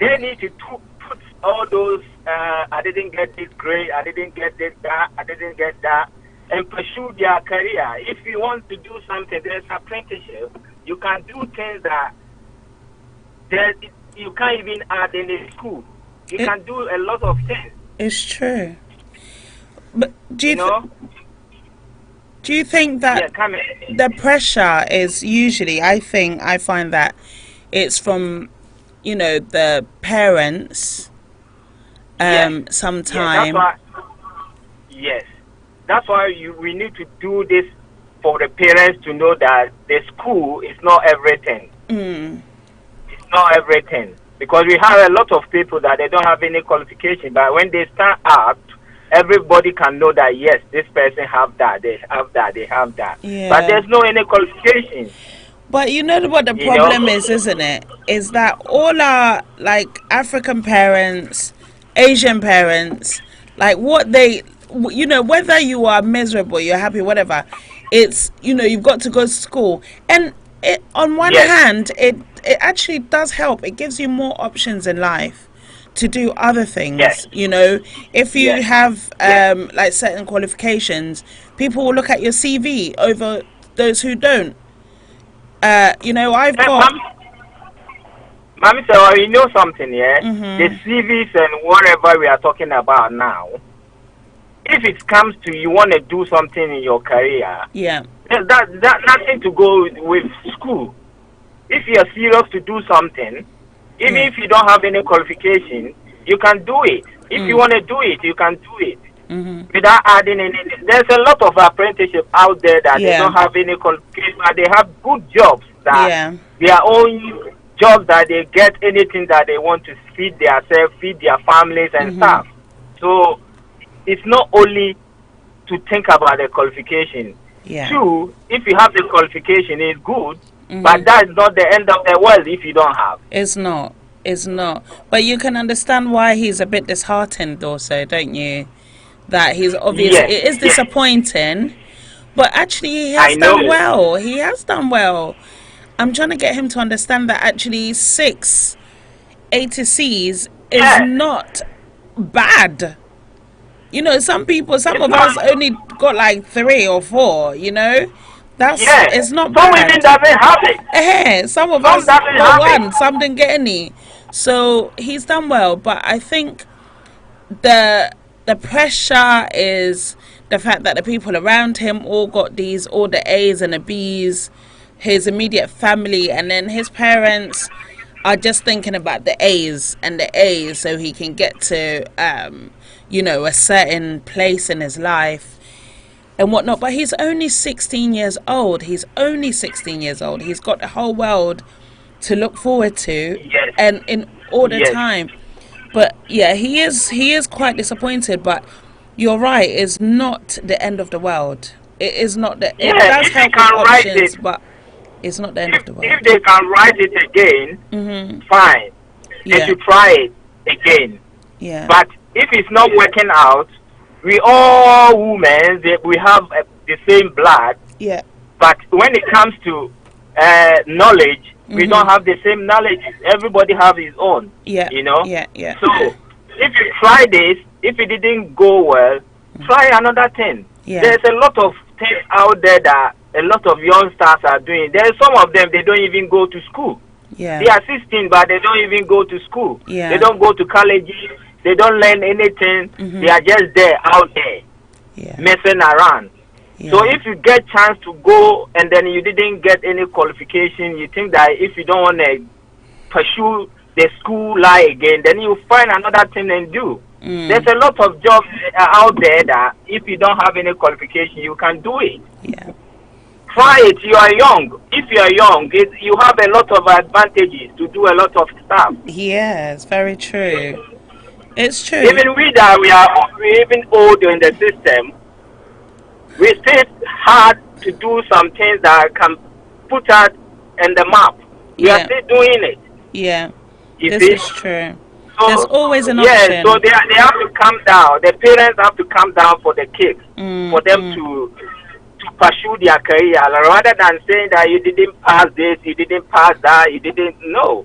they need to put all those, I didn't get this grade, I didn't get this, that, I didn't get that, and pursue their career. If you want to do something, there's apprenticeship. You can do things that you can't even add in a school. You can do a lot of things. It's true. But do you think that the pressure is usually, I find that it's from, the parents sometime. Yes. That's why we need to do this for the parents to know that the school is not everything. It's not everything. Because we have a lot of people that they don't have any qualification, but when they start out, everybody can know that, yes, this person have that, they have that, they have that. Yeah. But there's no any qualification. But you know what the problem is, isn't it? Is that all our, African parents, Asian parents, what they, whether you are miserable, you're happy, whatever, it's, you've got to go to school. And on one hand, it actually does help. It gives you more options in life to do other things. If you have certain qualifications, people will look at your CV over those who don't. I've got. Mommy, so you know something, yeah? The CVs and whatever we are talking about now, if it comes to you want to do something in your career, that nothing to go with school. If you are serious to do something, even if you don't have any qualification, you can do it. If you want to do it, you can do it. Without adding anything. There's a lot of apprenticeship out there that they don't have any qualification, but they have good jobs that their own jobs that they get anything that they want to feed themselves, feed their families and stuff. So it's not only to think about the qualification. Two, if you have the qualification, it's good, but that's not the end of the world if you don't have. It's not. But you can understand why he's a bit disheartened also, don't you? That he's obviously, it is disappointing, but actually he has done well. He has done well. I'm trying to get him to understand that actually 6 A to C's is not bad. You know, some of us only got like 3 or 4, you know? It's not bad. Some women doesn't have it. Some of us got 1, some didn't get any. So he's done well, but I think the pressure is the fact that the people around him all got all the A's and the B's, his immediate family, and then his parents are just thinking about the A's so he can get to, you know, a certain place in his life and whatnot. But he's only 16 years old. He's got the whole world to look forward to, and in all the time. But yeah, he is quite disappointed. But you're right; it's not the end of the world. It is not the. It does help with options, but it's not the end of the world. If they can write it again, fine. They should try it again. Yeah. But if it's not working out, we all women, we have the same blood. Yeah. But when it comes to knowledge, we don't have the same knowledge. Everybody have his own. Yeah. You know. Yeah. So if you try this, if it didn't go well, try another thing. Yeah. There's a lot of things out there that a lot of youngsters are doing. There's some of them, they don't even go to school. Yeah. They are 16, but they don't even go to school. Yeah. They don't go to colleges. They don't learn anything. They are just there, out there, messing around. Yeah. So if you get chance to go and then you didn't get any qualification, you think that if you don't want to pursue the school life again, then you find another thing and do. There's a lot of jobs out there that if you don't have any qualification, you can do it. Yeah. Try it. You are young. If you are young, you have a lot of advantages to do a lot of stuff. Yes, very true. It's true. Even we that we're even old in the system, we still hard to do some things that can put us in the map. We are still doing it. Yeah. You this see? is true. So, there's always an option. Yeah, so they have to come down. The parents have to come down for the kids, for them to pursue their career, rather than saying that you didn't pass this, you didn't pass that, you didn't. No.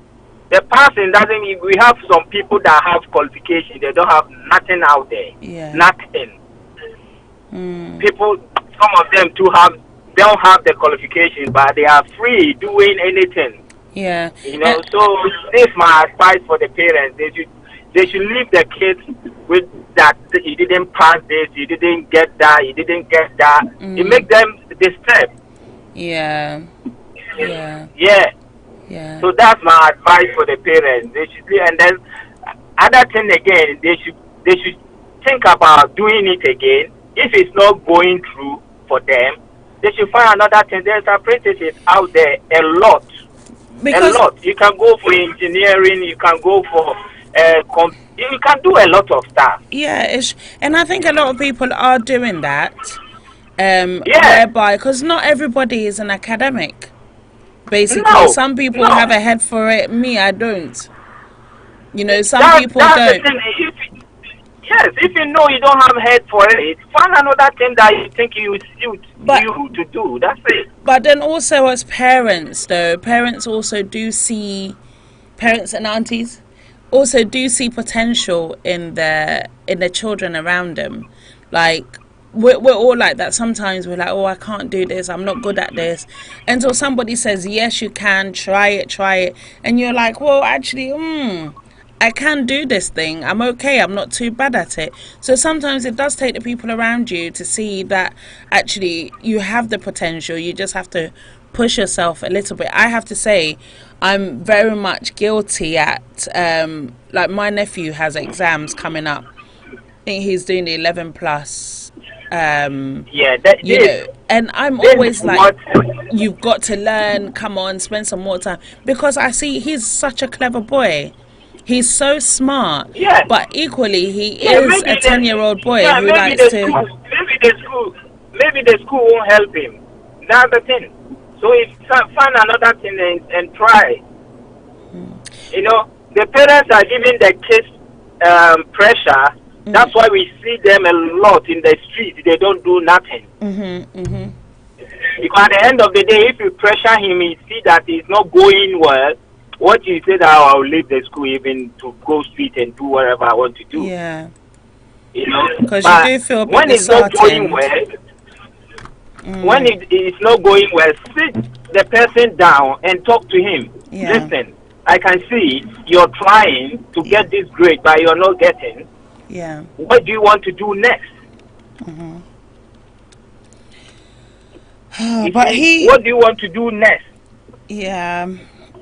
The passing doesn't mean we have some people that have qualification. They don't have nothing out there. Yeah. Nothing. People, some of them don't have the qualification, but they are free doing anything. Yeah. You know, so this is my advice for the parents. They should leave the kids with that you didn't pass this, you didn't get that, you didn't get that. It makes them disturbed. Yeah. Yeah. Yeah. So that's my advice for the parents. They should, and then other thing again, they should think about doing it again. If it's not going through for them, they should find another thing. There's apprentices out there a lot. You can go for engineering. You can go for you can do a lot of stuff. Yeah, and I think a lot of people are doing that. Whereby, because not everybody is an academic. Basically, some people have a head for it. Me, I don't. You know, some people don't. Yes, if you know you don't have head for it, find another thing that you think you suit you to do. That's it. But then also as parents, though, parents and aunties also do see potential in the children around them. Like, we're all like that. Sometimes we're like, oh, I can't do this, I'm not good at this, until somebody says, yes, you can, try it, and you're like, well, actually, I can do this thing, I'm okay, I'm not too bad at it. So sometimes it does take the people around you to see that actually you have the potential. You just have to push yourself a little bit. I have to say, I'm very much guilty at like my nephew has exams coming up. I think he's doing the 11 plus. And I'm always like, you've got to learn, come on, spend some more time, because I see he's such a clever boy. He's so smart, but equally he is a 10-year-old boy who likes to. Maybe the school won't help him. That's the thing. So find another thing and try. You know, the parents are giving the kids pressure. That's why we see them a lot in the street. They don't do nothing. Because at the end of the day, if you pressure him, he see that he's not going well, what you said, I'll leave the school even to go street and do whatever I want to do. Yeah. You know, because you do feel a bit when it's not going disheartened. well, when it's not going well, sit the person down and talk to him. Yeah. Listen, I can see you're trying to get this grade, but you're not getting. Yeah. What do you want to do next? But what do you want to do next? Yeah,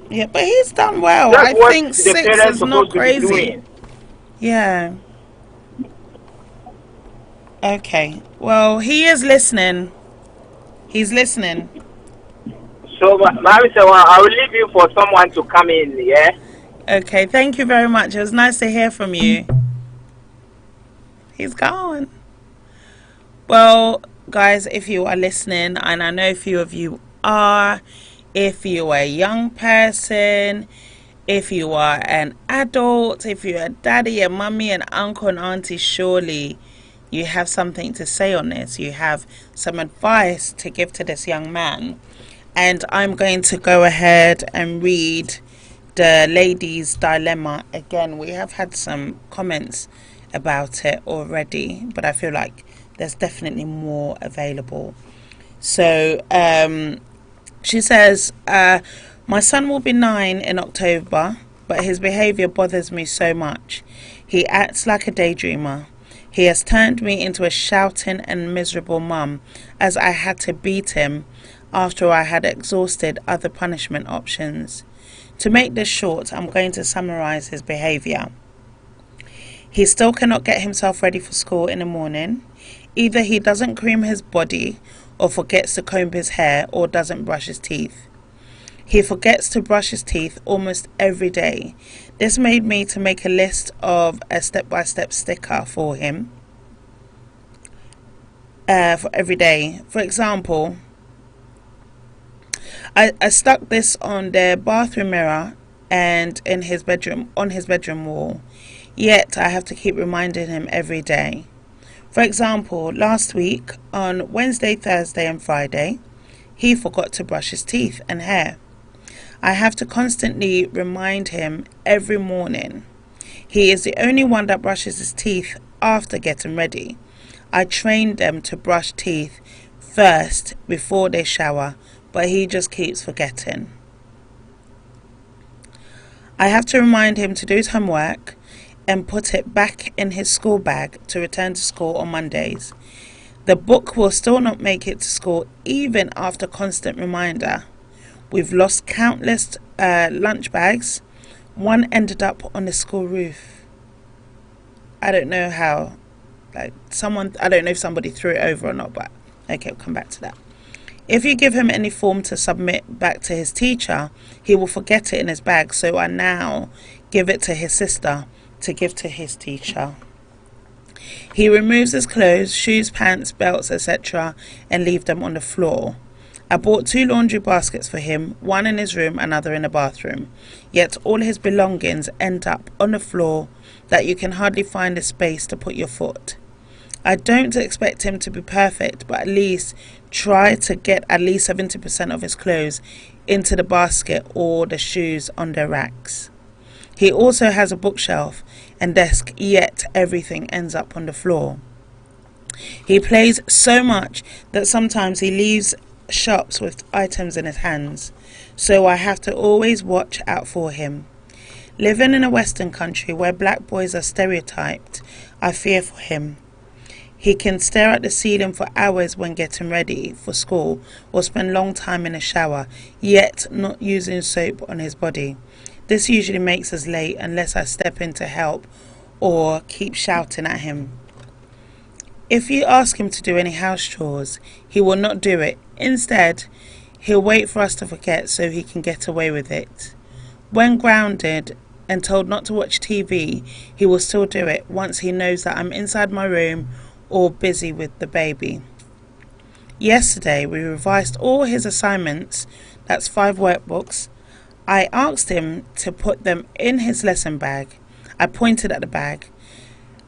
but he's done well. That's I what think the 6 parents is not supposed to be crazy. doing. Yeah. Okay. Well, he is listening. He's listening. So, Mary said, well, I will leave you for someone to come in, yeah? Okay, thank you very much. It was nice to hear from you. He's gone. Well, guys, if you are listening, and I know a few of you are, if you are a young person, if you are an adult, if you're a daddy, a mummy, an uncle, and auntie, surely you have something to say on this. You have some advice to give to this young man. And I'm going to go ahead and read the lady's dilemma again. We have had some comments about it already, but I feel like there's definitely more available. So she says, my son will be 9 in October, but his behaviour bothers me so much. He acts like a daydreamer. He has turned me into a shouting and miserable mum, as I had to beat him after I had exhausted other punishment options. To make this short, I'm going to summarise his behaviour. He still cannot get himself ready for school in the morning. Either he doesn't cream his body, or forgets to comb his hair, or doesn't brush his teeth. He forgets to brush his teeth almost every day. This made me to make a list of a step-by-step sticker for him for every day. For example, I stuck this on the bathroom mirror and in his bedroom, on his bedroom wall. Yet I have to keep reminding him every day. For example, last week on Wednesday, Thursday and Friday, he forgot to brush his teeth and hair. I have to constantly remind him every morning. He is the only one that brushes his teeth after getting ready. I trained them to brush teeth first before they shower, but he just keeps forgetting. I have to remind him to do his homework and put it back in his school bag to return to school on Mondays. The book will still not make it to school even after constant reminder. We've lost countless lunch bags. One ended up on the school roof. I don't know how. I don't know if somebody threw it over or not, but okay, we'll come back to that. If you give him any form to submit back to his teacher, he will forget it in his bag, so I now give it to his sister to give to his teacher. He removes his clothes, shoes, pants, belts, etc. and leave them on the floor. I bought 2 laundry baskets for him, one in his room, another in the bathroom. Yet all his belongings end up on the floor that you can hardly find a space to put your foot. I don't expect him to be perfect, but at least try to get at least 70% of his clothes into the basket or the shoes on the racks. He also has a bookshelf and desk, yet everything ends up on the floor. He plays so much that sometimes he leaves shops with items in his hands, so I have to always watch out for him. Living in a Western country where black boys are stereotyped, I fear for him. He can stare at the ceiling for hours when getting ready for school or spend long time in a shower, yet not using soap on his body. This usually makes us late unless I step in to help or keep shouting at him. If you ask him to do any house chores, he will not do it. Instead, he'll wait for us to forget so he can get away with it. When grounded and told not to watch TV, he will still do it once he knows that I'm inside my room or busy with the baby. Yesterday, we revised all his assignments, that's 5 workbooks. I asked him to put them in his lesson bag. I pointed at the bag.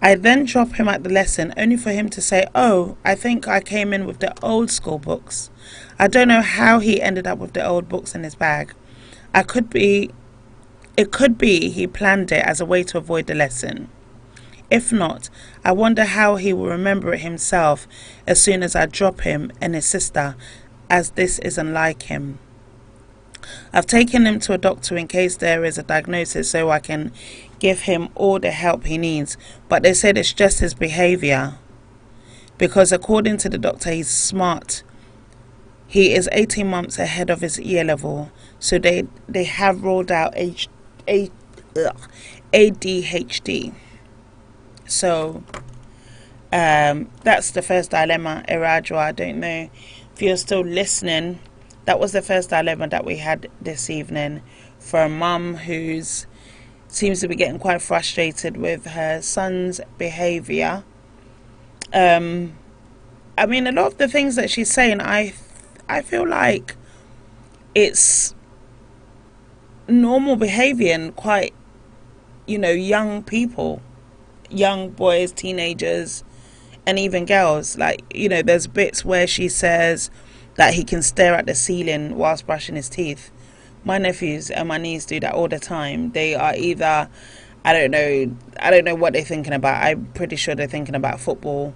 I then drop him at the lesson only for him to say, "Oh, I think I came in with the old school books." I don't know how he ended up with the old books in his bag. I could be It could be he planned it as a way to avoid the lesson. If not, I wonder how he will remember it himself as soon as I drop him and his sister, as this isn't like him. I've taken him to a doctor in case there is a diagnosis so I can give him all the help he needs, but they said it's just his behaviour. Because according to the doctor, he's smart. He is 18 months ahead of his year level, so they have ruled out ADHD. So that's the first dilemma, Irajwa. I don't know if you're still listening. That was the first dilemma that we had this evening for a mum who seems to be getting quite frustrated with her son's behaviour. I mean, a lot of the things that she's saying, I feel like it's normal behaviour in quite, young people, young boys, teenagers, and even girls. Like, there's bits where she says that he can stare at the ceiling whilst brushing his teeth. My nephews and my niece do that all the time. They are either, I don't know what they're thinking about. I'm pretty sure they're thinking about football.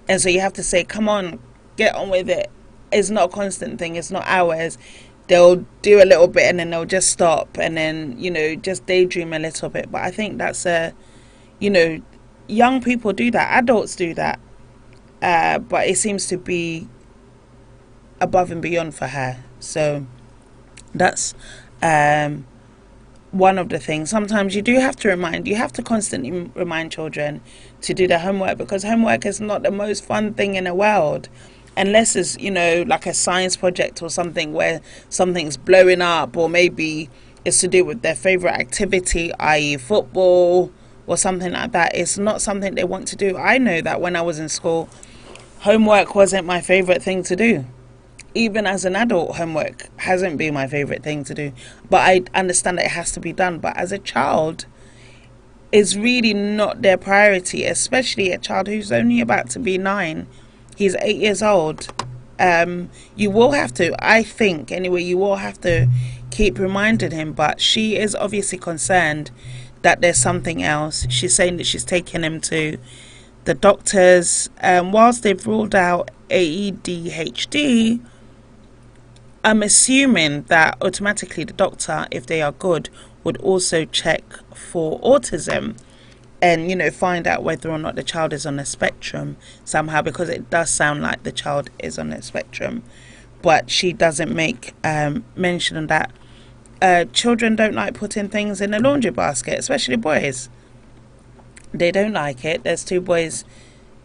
And so you have to say, come on, get on with it. It's not a constant thing. It's not hours. They'll do a little bit and then they'll just stop and then, just daydream a little bit. But I think that's young people do that. Adults do that. But it seems to be above and beyond for her. So that's one of the things. Sometimes you have to constantly remind children to do their homework, because homework is not the most fun thing in the world, unless it's like a science project or something where something's blowing up, or maybe it's to do with their favorite activity, i.e. football or something like that. It's not something they want to do. I know that when I was in school, homework wasn't my favorite thing to do. Even as an adult, homework hasn't been my favorite thing to do, but I understand that it has to be done. But as a child, it's really not their priority, especially a child who's only about to be 9. He's 8 years old. You will have to, I think anyway, you will have to keep reminding him. But she is obviously concerned that there's something else. She's saying that she's taking him to the doctors. Whilst they've ruled out ADHD, I'm assuming that automatically the doctor, if they are good, would also check for autism and, find out whether or not the child is on the spectrum somehow, because it does sound like the child is on the spectrum. But she doesn't make mention of that. Children don't like putting things in a laundry basket, especially boys. They don't like it. There's 2 boys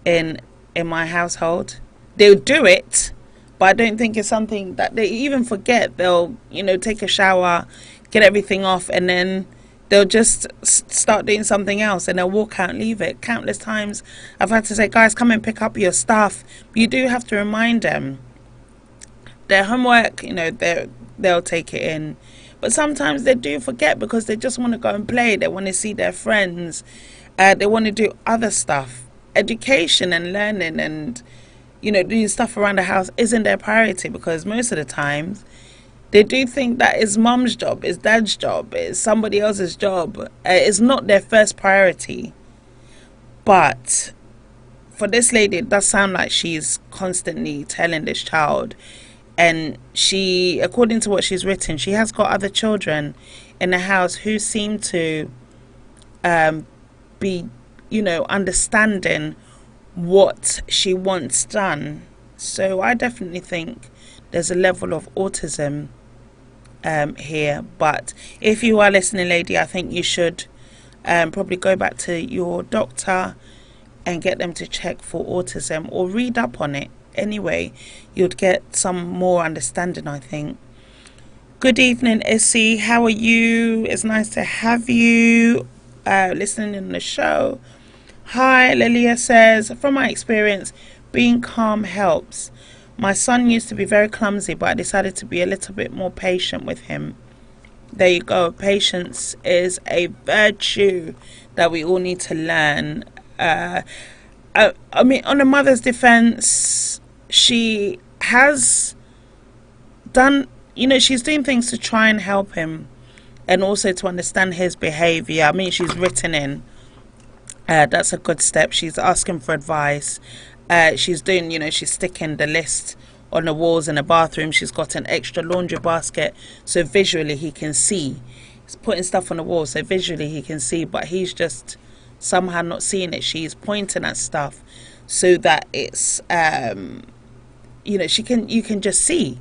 in my household. They'll do it, but I don't think it's something that they even forget. They'll, take a shower, get everything off, and then they'll just start doing something else, and they'll walk out and leave it. Countless times I've had to say, guys, come and pick up your stuff. You do have to remind them. Their homework, they'll take it in. But sometimes they do forget because they just want to go and play. They want to see their friends. They want to do other stuff. Education and learning and doing stuff around the house isn't their priority, because most of the times they do think that it's mum's job, it's dad's job, it's somebody else's job. It's not their first priority. But for this lady, it does sound like she's constantly telling this child, and she, according to what she's written, she has got other children in the house who seem to be, understanding what she wants done. So I definitely think there's a level of autism here. But if you are listening, lady, I think you should probably go back to your doctor and get them to check for autism, or read up on it. Anyway, you'd get some more understanding, I think. Good evening, Issy. How are you? It's nice to have you listening in the show. Hi, Lilia says, from my experience, being calm helps. My son used to be very clumsy, but I decided to be a little bit more patient with him. There you go. Patience is a virtue that we all need to learn. I mean, on a mother's defense, she has done, she's doing things to try and help him. and also to understand his behavior. I mean, she's written in. That's a good step. She's asking for advice. She's doing, she's sticking the list on the walls in the bathroom. She's got an extra laundry basket, so visually he can see. He's putting stuff on the wall, so visually he can see, but he's just somehow not seeing it. She's pointing at stuff so that it's, you can just see.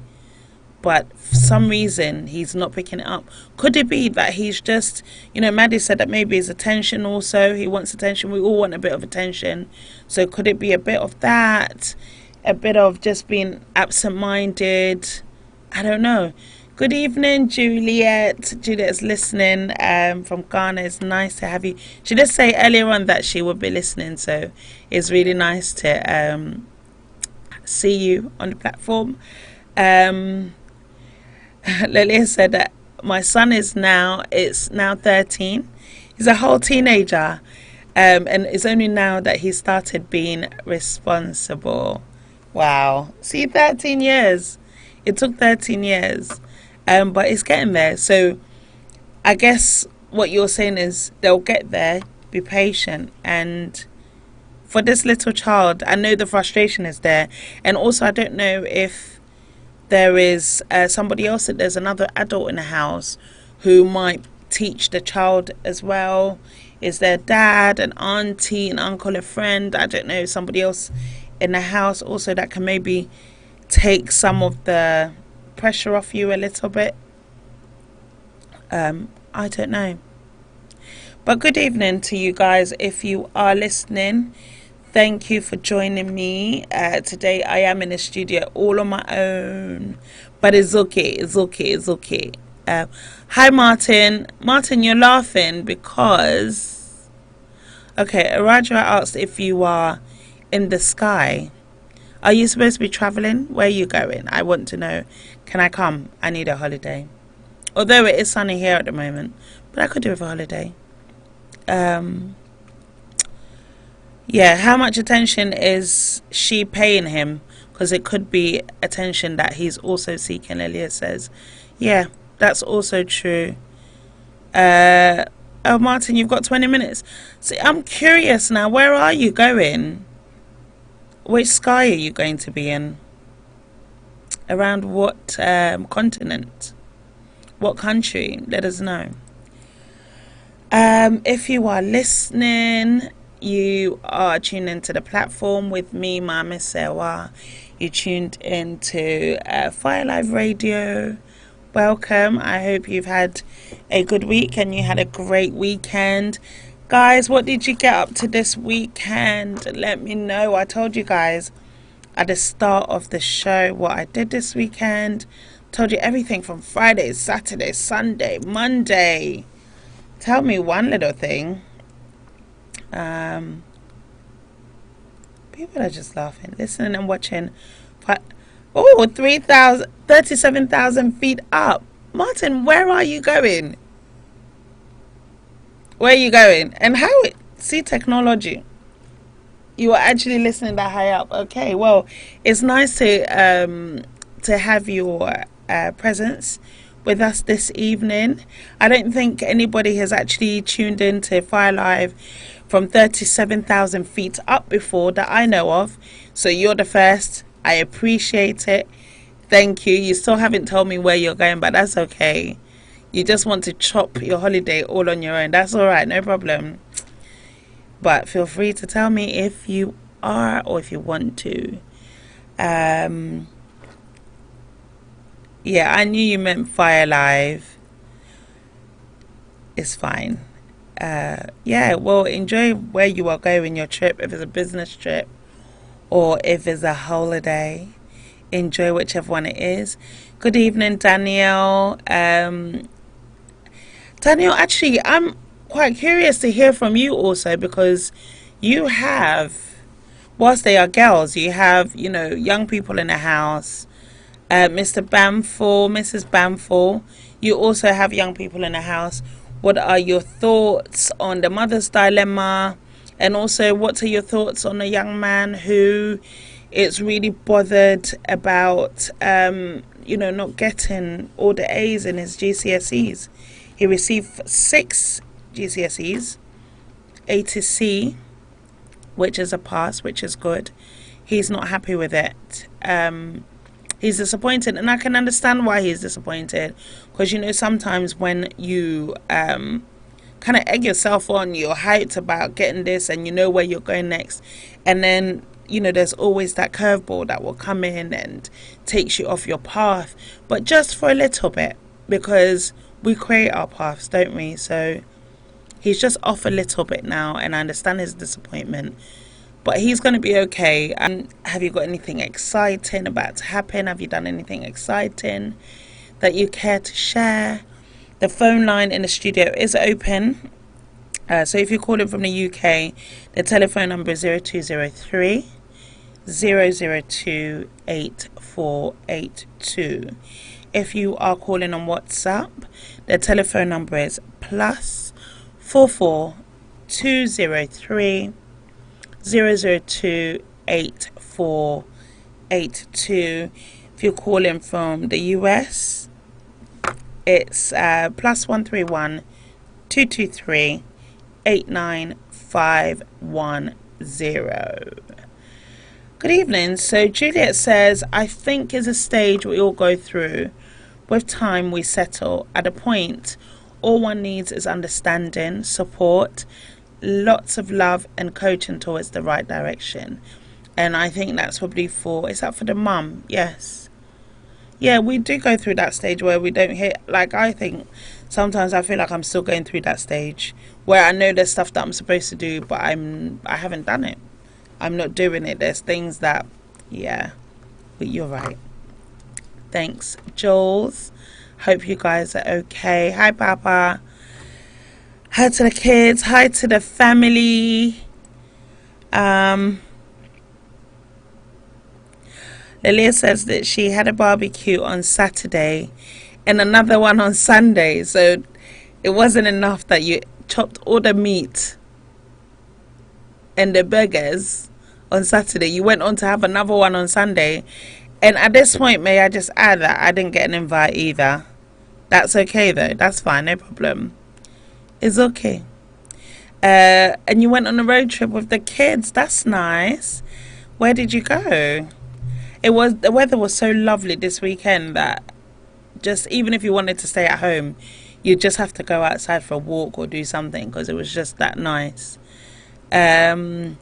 But for some reason, he's not picking it up. Could it be that he's just, Maddie said that maybe his attention also. He wants attention. We all want a bit of attention. So could it be a bit of that? A bit of just being absent-minded? I don't know. Good evening, Juliet. Juliet's listening from Ghana. It's nice to have you. She did say earlier on that she would be listening. So it's really nice to see you on the platform. Lilia said that my son is now 13. He's a whole teenager, and it's only now that he started being responsible. Wow. See, 13 years. It took 13 years, but it's getting there. So I guess what you're saying is they'll get there. Be patient. And for this little child, I know the frustration is there, and also I don't know if there is somebody else, that there's another adult in the house who might teach the child as well. Is there dad, an auntie, an uncle, a friend? I don't know, somebody else in the house also that can maybe take some of the pressure off you a little bit. I don't know. But good evening to you guys if you are listening. Thank you for joining me. Today I am in the studio all on my own. But it's okay. Hi, Martin. Martin, you're laughing because... Okay, Araja asked if you are in the sky. Are you supposed to be traveling? Where are you going? I want to know. Can I come? I need a holiday. Although it is sunny here at the moment. But I could do with a holiday. Yeah, how much attention is she paying him? Because it could be attention that he's also seeking, Lilia says. Yeah, that's also true. Oh, Martin, you've got 20 minutes. See, I'm curious now. Where are you going? Which sky are you going to be in? Around what continent? What country? Let us know. If you are listening... You are tuned into the platform with me, Mama Sewa. You tuned into Fire Live Radio. Welcome. I hope you've had a good week and you had a great weekend. Guys, what did you get up to this weekend? Let me know. I told you guys at the start of the show what I did this weekend. Told you everything from Friday, Saturday, Sunday, Monday. Tell me one little thing. People are just laughing, listening and watching. But 37,000 feet up. Martin, where are you going? Where are you going? And how it see technology? You are actually listening that high up. Okay, well, it's nice to have your presence with us this evening. I don't think anybody has actually tuned in to Fire Live from 37,000 feet up before that I know of. So you're the first. I appreciate it. Thank you. You still haven't told me where you're going, but that's okay. You just want to chop your holiday all on your own. That's all right. No problem. But feel free to tell me if you are or if you want to. Yeah, I knew you meant Fire Live. It's fine. Yeah, well, enjoy where you are going, your trip, if it's a business trip or if it's a holiday. Enjoy whichever one it is. Good evening, Danielle. Danielle, actually, I'm quite curious to hear from you also, because you have, whilst they are girls, you have, young people in the house. Mr. Bamford, Mrs. Bamford, you also have young people in the house. What are your thoughts on the mother's dilemma? And also, what are your thoughts on a young man who is really bothered about, not getting all the A's in his GCSEs? He received 6 GCSEs, 80 C, which is a pass, which is good. He's not happy with it. He's disappointed, and I can understand why he's disappointed, because you know, sometimes when you kind of egg yourself on, you're hyped about getting this and you know where you're going next, and then you know there's always that curveball that will come in and takes you off your path, but just for a little bit, because we create our paths, don't we? So he's just off a little bit now, and I understand his disappointment, but he's going to be okay. Have you got anything exciting about to happen? Have you done anything exciting that you care to share? The phone line in the studio is open. So if you're calling from the UK, the telephone number is 0203 002 8482. If you are calling on WhatsApp, the telephone number is +44 203 002 8482. If you're calling from the US, it's +131 223 89510. Good evening. So Juliet says, I think is a stage we all go through. With time we settle. At a point, all one needs is understanding, support, lots of love and coaching towards the right direction. And I think that's probably is that for the mum? Yes. Yeah, we do go through that stage where we don't hit, like, I think sometimes I feel like I'm still going through that stage where I know there's stuff that I'm supposed to do, but I haven't done it. I'm not doing it. There's things that, yeah, but you're right. Thanks, Jules. Hope you guys are okay. Hi, Papa. Hi to the kids. Hi to the family. Lilia says that she had a barbecue on Saturday and another one on Sunday. So it wasn't enough that you chopped all the meat and the burgers on Saturday. You went on to have another one on Sunday. And at this point, may I just add that I didn't get an invite either. That's okay though. That's fine. No problem. It's okay. And you went on a road trip with the kids. That's nice. Where did you go? The weather was so lovely this weekend that just even if you wanted to stay at home, you just have to go outside for a walk or do something because it was just that nice. So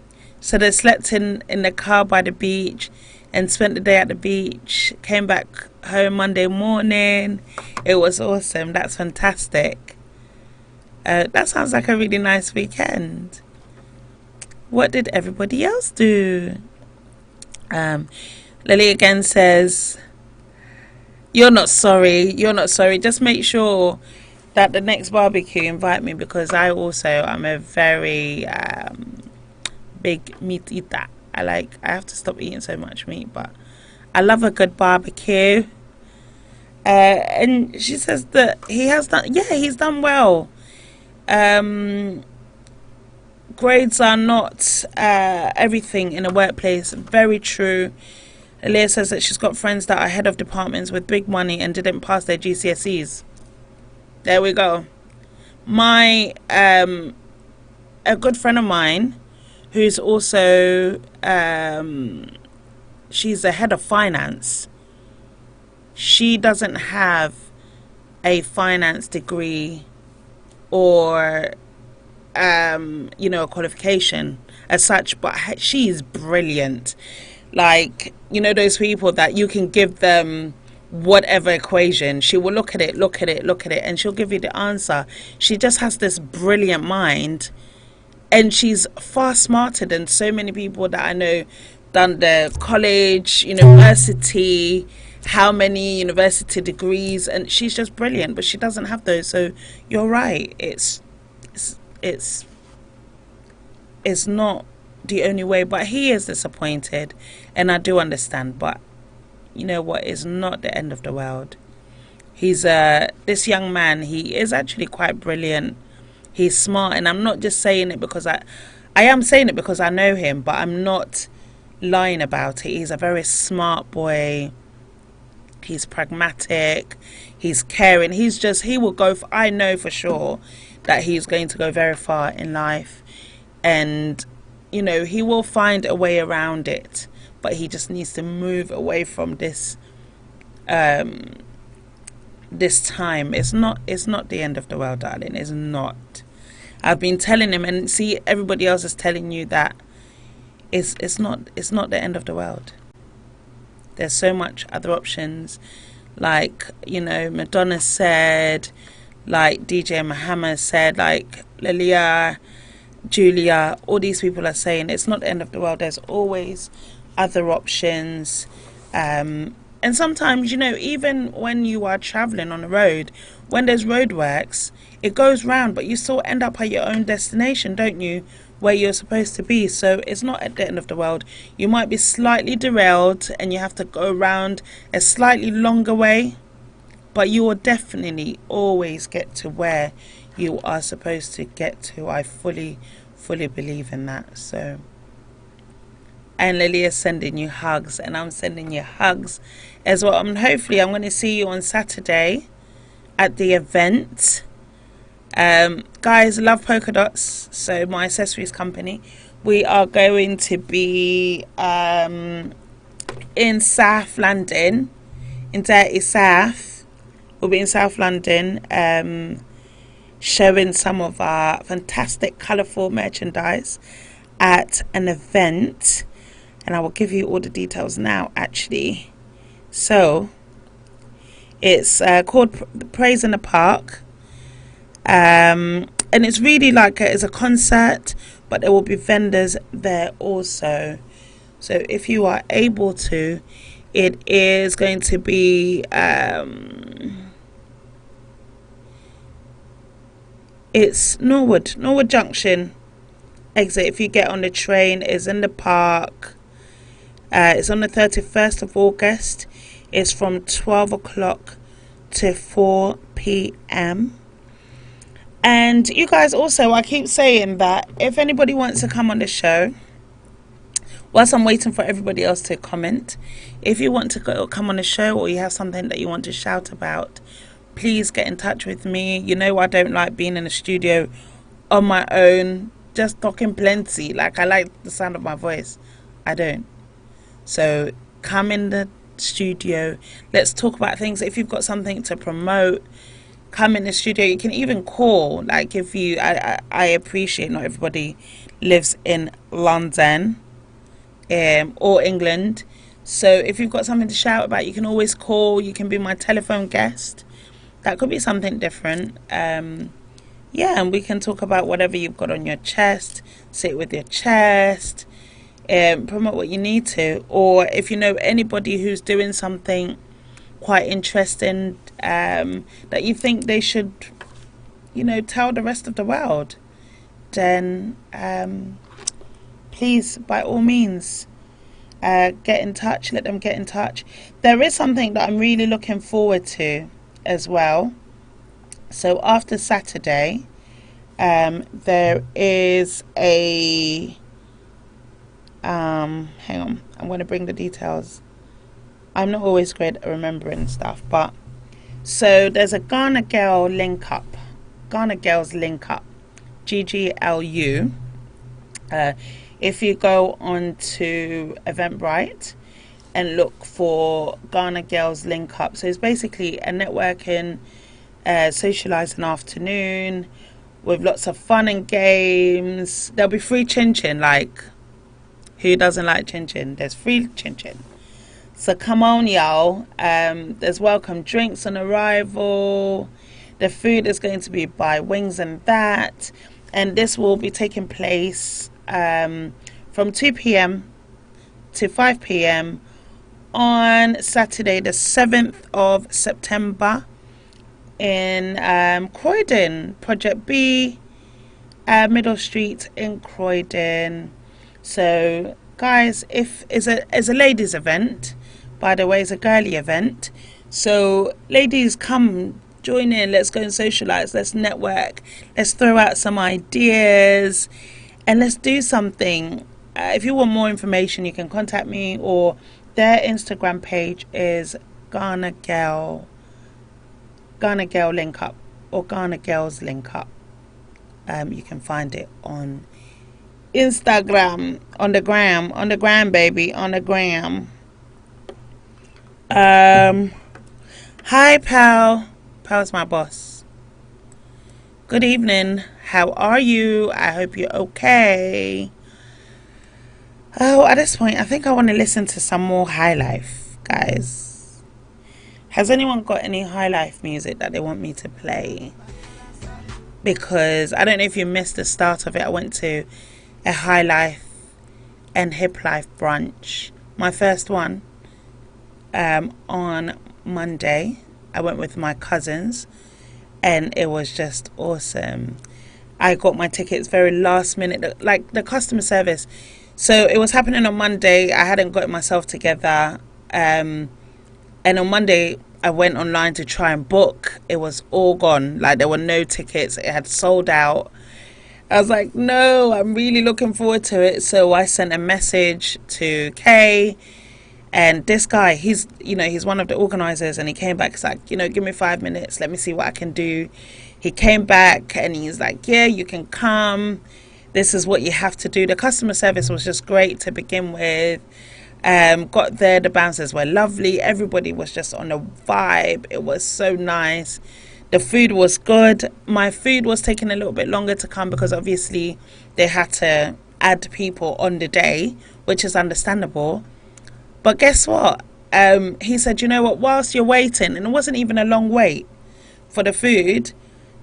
they slept in the car by the beach and spent the day at the beach. Came back home Monday morning. It was awesome. That's fantastic. That sounds like a really nice weekend. What did everybody else do? Lily again says, you're not sorry. Just make sure that the next barbecue invite me, because I also am a very big meat eater. I have to stop eating so much meat, but I love a good barbecue. And she says that he's done well. Grades are not everything in a workplace. Very true. Leah says that she's got friends that are head of departments with big money and didn't pass their GCSEs. There we go. A good friend of mine who's also she's a head of finance. She doesn't have a finance degree or a qualification as such, but she's brilliant. Like, those people that you can give them whatever equation, she will look at it, and she'll give you the answer. She just has this brilliant mind, and she's far smarter than so many people that I know done the college, university, how many university degrees, and she's just brilliant, but she doesn't have those. So you're right, it's not the only way, but he is disappointed, and I do understand, but you know what, it's not the end of the world. He's this young man, he is actually quite brilliant. He's smart, and I'm not just saying it because I am saying it because I know him, but I'm not lying about it. He's a very smart boy. He's pragmatic. He's caring. He will go for, I know for sure that he's going to go very far in life. And, you know, he will find a way around it. But he just needs to move away from this this time. It's not the end of the world, darling. It's not. I've been telling him, and see, everybody else is telling you that it's not the end of the world. There's so much other options, like, you know, Madonna said, like DJ Muhammad said, like Lilia, Julia, all these people are saying it's not the end of the world. There's always other options. And sometimes, you know, even when you are traveling on the road, when there's roadworks, it goes round, but you still end up at your own destination, don't you, where you're supposed to be. So it's not at the end of the world. You might be slightly derailed and you have to go around a slightly longer way, but you will definitely always get to where you are supposed to get to. I fully believe in that. So, and Lilia's sending you hugs, and I'm sending you hugs as well. And hopefully I'm going to see you on Saturday at the event. Guys, Love Polka Dots, so my accessories company, we are going to be in South London, in Dirty South. We'll be in South London, showing some of our fantastic colourful merchandise at an event, and I will give you all the details now, actually. So it's called Praise in the Park, and it's really like it's a concert, but there will be vendors there also. So if you are able to, it is going to be it's Norwood Junction exit. If you get on the train, is in the park. It's on the 31st of August. It's from 12 o'clock to 4 p.m. And you guys also, I keep saying that if anybody wants to come on the show, whilst I'm waiting for everybody else to comment, if you want to come on the show, or you have something that you want to shout about, please get in touch with me. You know, I don't like being in a studio on my own, just talking plenty. Like, I like the sound of my voice. I don't. So come in the studio. Let's talk about things. If you've got something to promote, come in the studio. You can even call. Like, if you, I appreciate not everybody lives in London or England. So if you've got something to shout about, you can always call. You can be my telephone guest. That could be something different. Yeah, and we can talk about whatever you've got on your chest. Sit with your chest. Promote what you need to. Or if you know anybody who's doing something quite interesting, that you think they should, you know, tell the rest of the world, then please, by all means, get in touch. Let them get in touch. There is something that I'm really looking forward to as well. So after Saturday, there is a hang on, I'm going to bring the details. I'm not always great at remembering stuff, but so there's a Ghana Girl link up, Ghana Girls link up, GGLU. If you go on to Eventbrite and look for Ghana Girls link up, so it's basically a networking, socializing afternoon with lots of fun and games. There'll be free chin chin. Like, who doesn't like chin chin? There's free chin chin. So come on, y'all. There's welcome drinks on arrival. The food is going to be by Wings and That, and this will be taking place from 2 p.m. to 5 p.m. on Saturday, the 7th of September in Croydon, Project B, Middle Street in Croydon. So, guys, if it's a ladies' event, by the way, it's a girly event. So, ladies, come join in. Let's go and socialize. Let's network. Let's throw out some ideas, and let's do something. If you want more information, you can contact me, or their Instagram page is Ghana Girl link up, or Ghana Girls link up. You can find it on Instagram, on the gram, baby, on the gram. Hi, pal. Pal's my boss. Good evening. How are you? I hope you're okay. Oh, at this point, I think I want to listen to some more High Life, guys. Has anyone got any High Life music that they want me to play? Because I don't know if you missed the start of it. I went to a High Life and Hip Life brunch. My first one on Monday. I went with my cousins and it was just awesome. I got my tickets very last minute, like the customer service. So it was happening on Monday. I hadn't got myself together. And on Monday, I went online to try and book. It was all gone. Like, there were no tickets. It had sold out. I was like, no, I'm really looking forward to it. So I sent a message to Kay. And this guy, he's one of the organizers. And he came back. He's like, give me 5 minutes. Let me see what I can do. He came back and he's like, yeah, you can come. This is what you have to do. The customer service was just great to begin with. Got there, the bouncers were lovely. Everybody was just on a vibe. It was so nice. The food was good. My food was taking a little bit longer to come because obviously they had to add people on the day, which is understandable. But guess what? He said, you know what, whilst you're waiting, and it wasn't even a long wait for the food,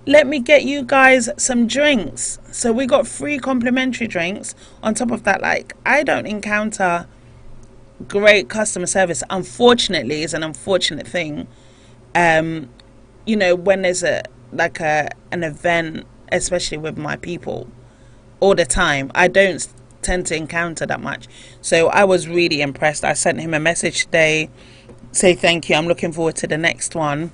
let me get you guys some drinks. So we got 3 complimentary drinks. On top of that, like, I don't encounter great customer service. Unfortunately, it's an unfortunate thing. When there's an event, especially with my people, all the time, I don't tend to encounter that much. So I was really impressed. I sent him a message today, say thank you. I'm looking forward to the next one.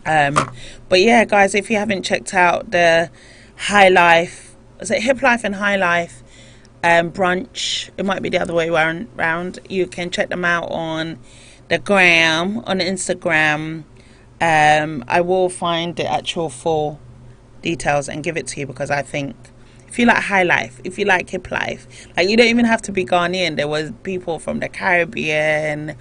But yeah, guys, if you haven't checked out the High Life, is it Hip Life and High Life brunch, it might be the other way around, you can check them out on the gram, on Instagram. I will find the actual full details and give it to you, because I think if you like High Life, if you like Hip Life, like, you don't even have to be Ghanaian. There was people from the Caribbean,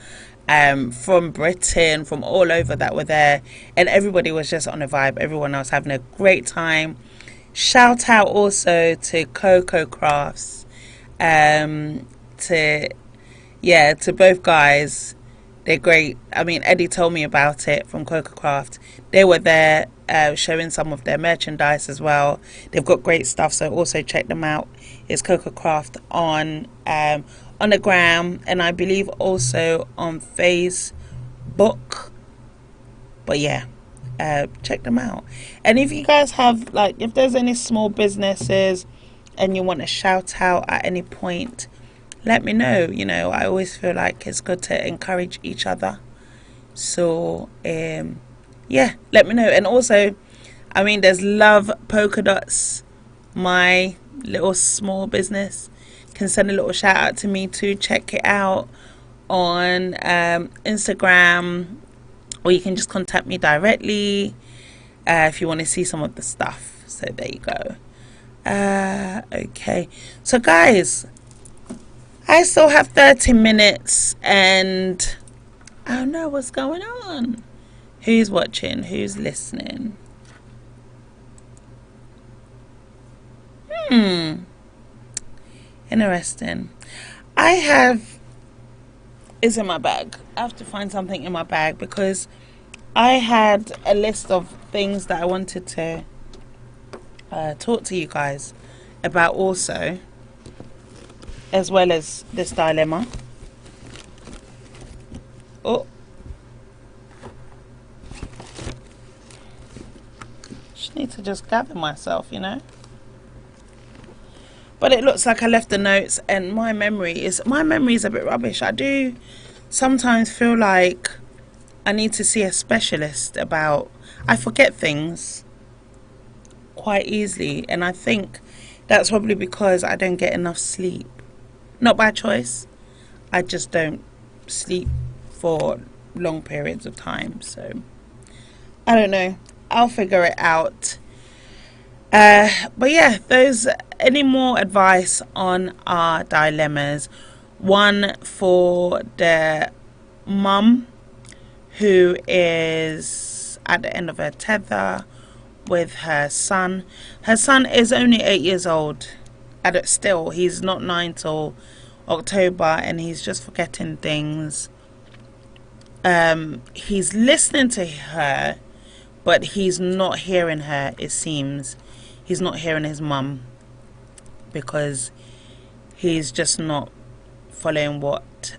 from Britain, from all over that were there, and everybody was just on a vibe. Everyone else having a great time. Shout out also to Coco Crafts, to both guys. They're great. I mean, Eddie told me about it from Coco Craft. They were there showing some of their merchandise as well. They've got great stuff, so also check them out. It's Coco Craft on the gram, and I believe also on Facebook. But yeah, check them out. And if you guys have, like, if there's any small businesses and you want to shout out at any point, let me know. I always feel like it's good to encourage each other. So yeah, let me know. And also, I mean, there's Love Polka Dots, my little small business. Can send a little shout out to me too. Check it out on Instagram, or you can just contact me directly if you want to see some of the stuff. So there you go. Okay, so guys, I still have 30 minutes and I don't know what's going on. Who's watching? Who's listening? Interesting. It's in my bag. I have to find something in my bag because I had a list of things that I wanted to talk to you guys about also, as well as this dilemma. Oh, just need to just gather myself, But it looks like I left the notes, and my memory is a bit rubbish. I do sometimes feel like I need to see a specialist I forget things quite easily, and I think that's probably because I don't get enough sleep. Not by choice. I just don't sleep for long periods of time. So I don't know. I'll figure it out. But yeah, any more advice on our dilemmas? One for the mum who is at the end of her tether with her son. Her son is only 8 years old. Still, he's not 9 till October, and he's just forgetting things. He's listening to her, but he's not hearing her, it seems. He's not hearing his mum because he's just not following what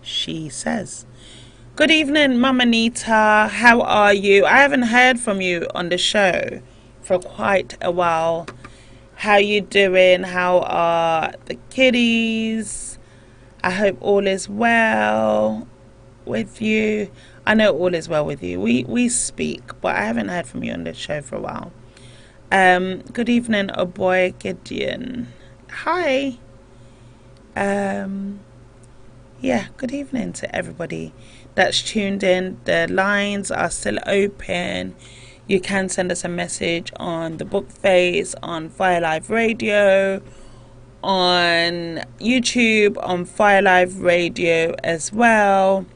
she says. Good evening, Mama Anita. How are you? I haven't heard from you on the show for quite a while. How you doing? How are the kiddies? I hope all is well with you. I know all is well with you. We speak, but I haven't heard from you on the show for a while. Good evening, oh boy, Gideon. Hi. Yeah, good evening to everybody that's tuned in. The lines are still open. You can send us a message on the book face, on Fire Live Radio, on YouTube, on Fire Live Radio as well.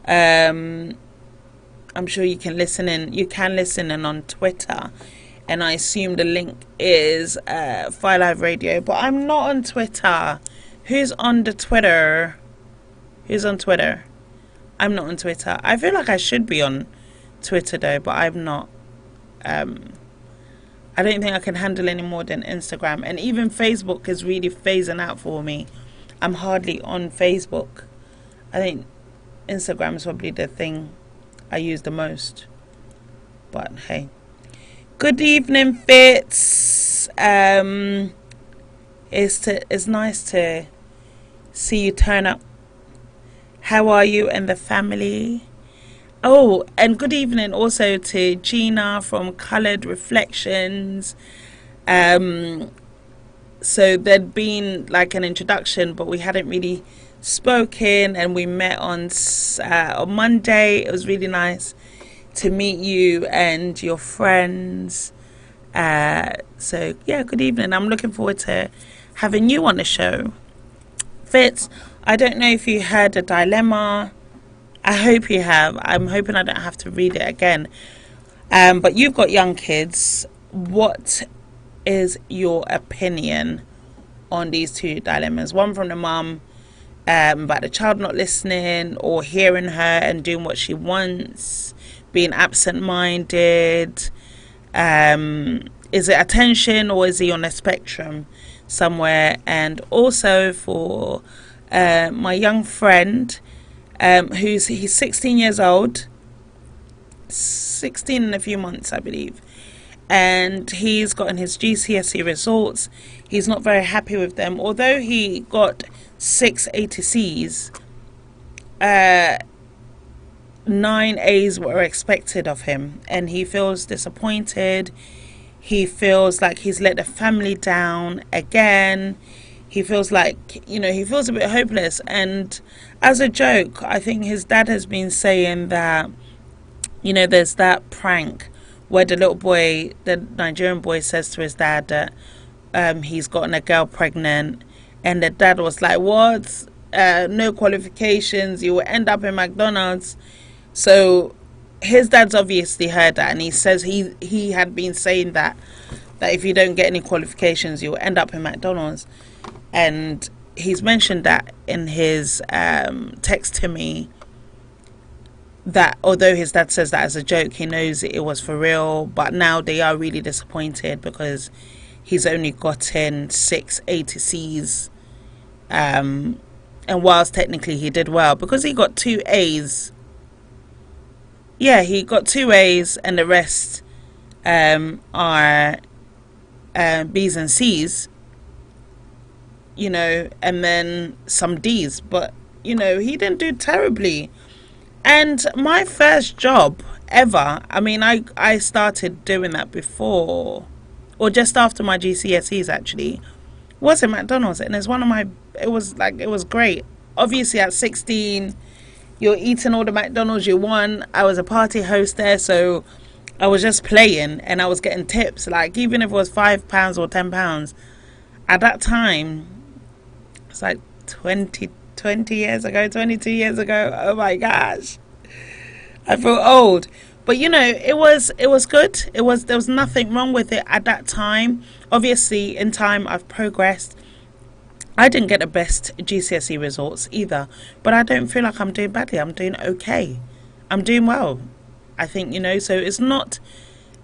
I'm sure you can listen in. You can listen in on Twitter, and I assume the link is Fire Live Radio. But I'm not on Twitter. Who's on the Twitter? Who's on Twitter? I'm not on Twitter. I feel like I should be on Twitter though, but I'm not. I don't think I can handle any more than Instagram, and even Facebook is really phasing out for me. I'm hardly on Facebook. I think Instagram is probably the thing I use the most. But hey, good evening, Fitz. It's nice to see you turn up. How are you and the family? Oh, and good evening also to Gina from Coloured Reflections. So there'd been like an introduction, but we hadn't really spoken, and we met on Monday. It was really nice to meet you and your friends. So yeah, good evening. I'm looking forward to having you on the show. Fitz, I don't know if you heard the dilemma. I hope you have. I'm hoping I don't have to read it again. But you've got young kids. What is your opinion on these two dilemmas? One from the mum about the child not listening or hearing her and doing what she wants, being absent-minded. Is it attention, or is he on a spectrum somewhere? And also for my young friend, he's 16 years old, 16 in a few months, I believe, and he's gotten his GCSE results. He's not very happy with them. Although he got 6 ATCs, 9 A's were expected of him, and he feels disappointed. He feels like he's let the family down again. He feels like, he feels a bit hopeless. And as a joke, I think his dad has been saying that, there's that prank where the little boy, the Nigerian boy, says to his dad that he's gotten a girl pregnant. And the dad was like, what? No qualifications. You will end up in McDonald's. So his dad's obviously heard that. And he says he had been saying that if you don't get any qualifications, you'll end up in McDonald's. And he's mentioned that in his text to me, that although his dad says that as a joke, he knows it was for real. But now they are really disappointed because he's only gotten 6 ATCs. And whilst technically he did well, because he got 2 A's. Yeah, he got 2 A's and the rest are B's and C's. And then some D's, but he didn't do terribly. And my first job ever, I started doing that before, or just after my GCSEs actually, was at McDonald's, and it was great. Obviously at 16, you're eating all the McDonald's you want. I was a party host there, so I was just playing and I was getting tips. Like, even if it was £5 or £10, at that time, it's like 20 years ago, 22 years ago. Oh my gosh, I feel old. But you know, it was good. There was nothing wrong with it at that time. Obviously, in time, I've progressed. I didn't get the best GCSE results either, but I don't feel like I'm doing badly. I'm doing okay. I'm doing well, I think, you know. So it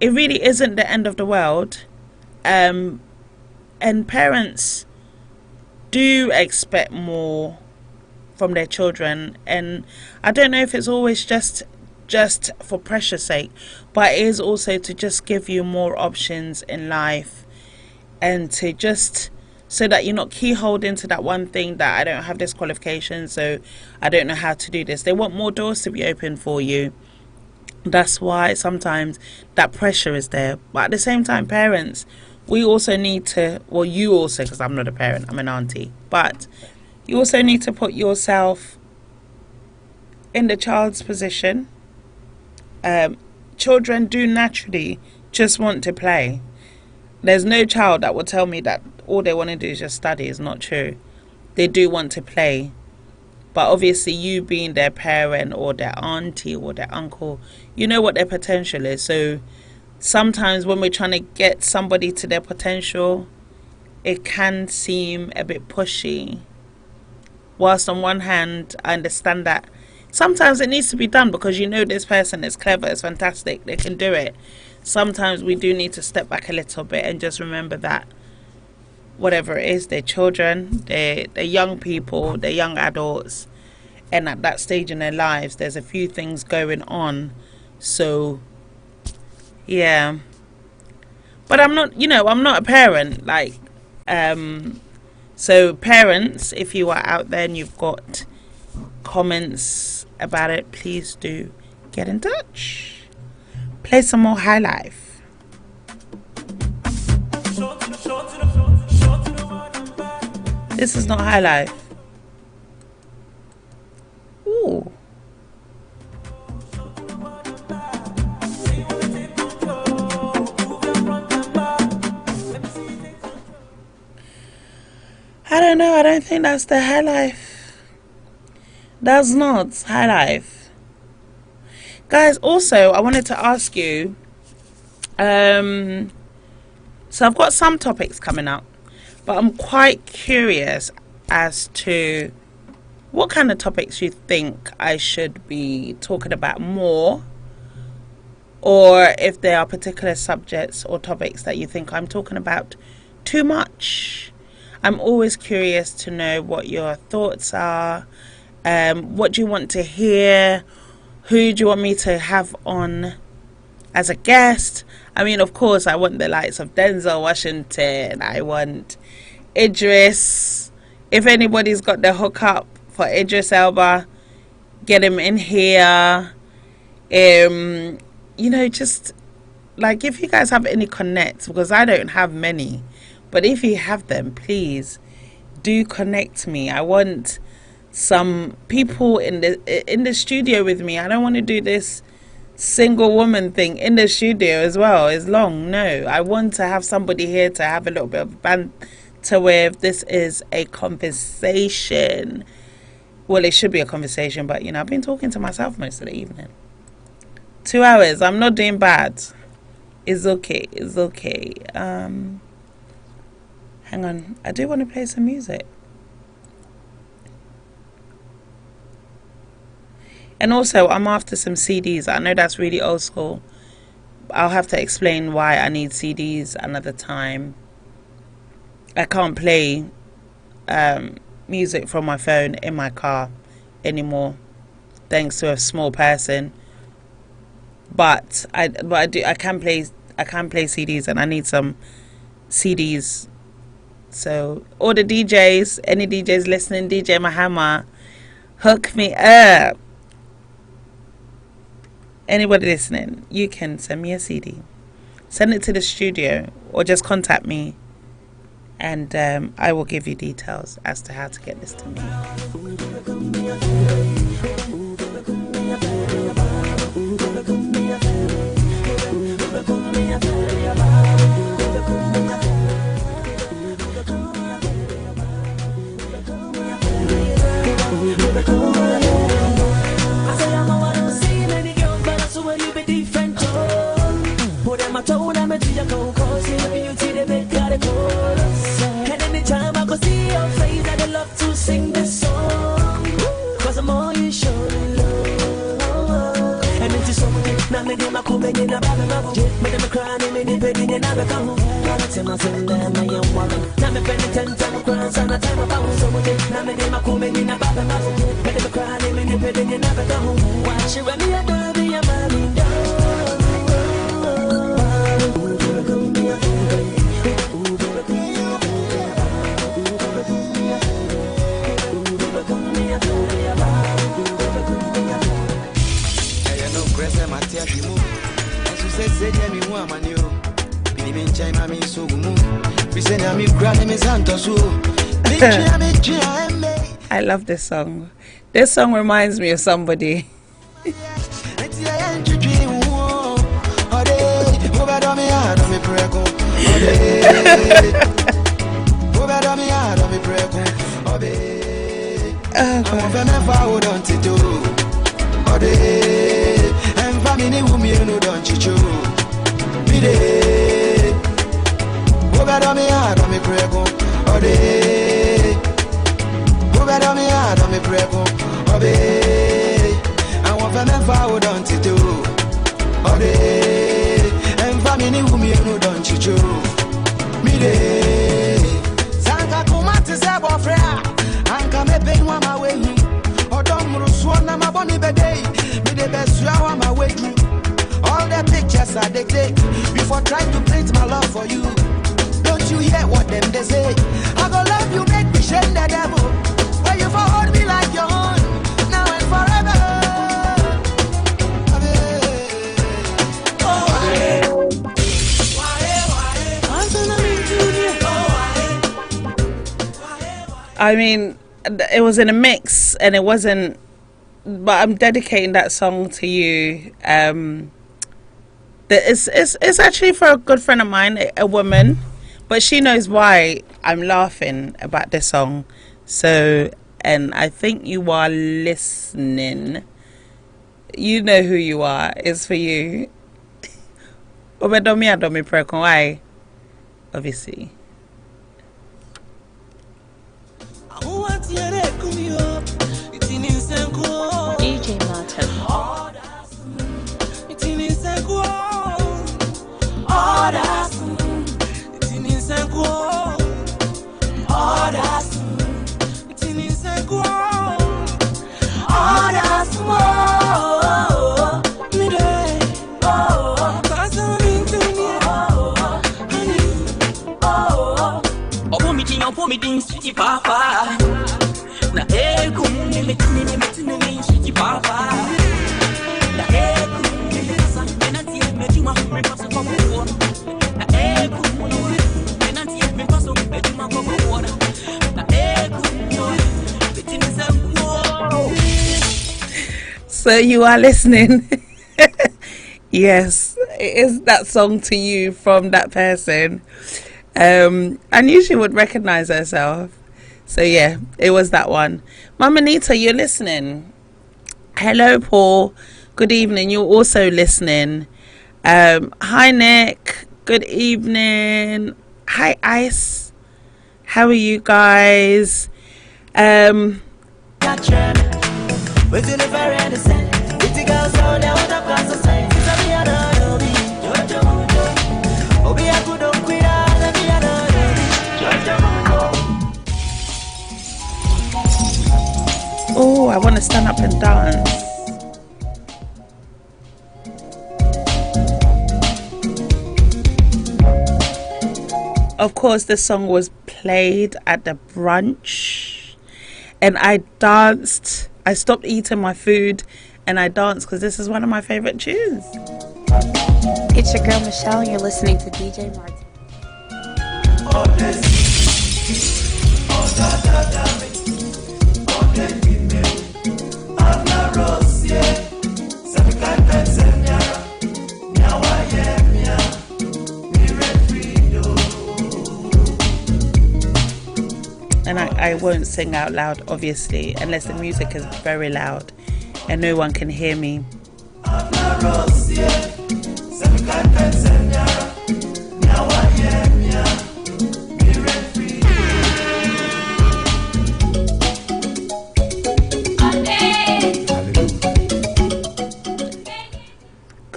really isn't the end of the world. And parents do expect more from their children, and I don't know if it's always just for pressure's sake, but it is also to just give you more options in life, and to just so that you're not keyholed into that one thing that I don't have this qualification, so I don't know how to do this. They want more doors to be open for you. That's why sometimes that pressure is there. But at the same time, parents, we also need to, well, you also, because I'm not a parent, I'm an auntie, but you also need to put yourself in the child's position. Children do naturally just want to play. There's no child that will tell me that all they want to do is just study. Is not true. They do want to play. But obviously, you being their parent or their auntie or their uncle, you know what their potential is. So sometimes when we're trying to get somebody to their potential, it can seem a bit pushy. Whilst on one hand, I understand that sometimes it needs to be done because you know this person is clever, is fantastic, they can do it. Sometimes we do need to step back a little bit and just remember that whatever it is, they're children, they're young people, they're young adults, and at that stage in their lives, there's a few things going on. So, yeah. But I'm not a parent, like, so parents, if you are out there and you've got comments about it, please do get in touch. Play some more High Life. This is not High Life. Ooh. I don't know. I don't think that's the High Life. That's not High Life. Guys, also, I wanted to ask you, so I've got some topics coming up, but I'm quite curious as to what kind of topics you think I should be talking about more, or if there are particular subjects or topics that you think I'm talking about too much. I'm always curious to know what your thoughts are. What do you want to hear? Who do you want me to have on as a guest? I mean, of course, I want the likes of Denzel Washington. I want Idris. If anybody's got the hookup for Idris Elba, get him in here. You know, just like if you guys have any connects, because I don't have many, but if you have them, please do connect me. I want some people in the studio with me. I don't want to do this single woman thing in the studio as well. It's long. No, I want to have somebody here to have a little bit of banter with. This is a conversation. Well, it should be a conversation, but you know, I've been talking to myself most of the evening. 2 hours. I'm not doing bad. It's okay. It's okay. Hang on. I do want to play some music. And also, I'm after some CDs. I know that's really old school. I'll have to explain why I need CDs another time. I can't play music from my phone in my car anymore, thanks to a small person. But I can play CDs, and I need some CDs. So all the DJs, any DJs listening, DJ Mahama, hook me up. Anybody listening, you can send me a CD. Send it to the studio or just contact me, and I will give you details as to how to get this to me. I love this song. This song reminds me of somebody. All the pictures I they take before trying to print my love for you. Don't you hear what them they say? I go love you, make me shame the devil. But you for hold me like your own, now and forever. I mean, it was in a mix, and it wasn't. But I'm dedicating that song to you. It's actually for a good friend of mine, a woman, but she knows why I'm laughing about this song. So, and I think you are listening. You know who you are. It's for you. Why? Obviously. DJ Martin. So you are listening. Yes, it is that song to you from that person. And usually would recognize herself. So yeah, it was that one. Mama Nita, you're listening. Hello, Paul. Good evening. You're also listening. Hi, Nick. Good evening. Hi, Ice. How are you guys? Oh, I want to stand up and dance. Of course, this song was played at the brunch, and I danced. I stopped eating my food and I danced because this is one of my favorite tunes. It's your girl Michelle, and you're listening to DJ Martin. And I won't sing out loud, obviously, unless the music is very loud and no one can hear me.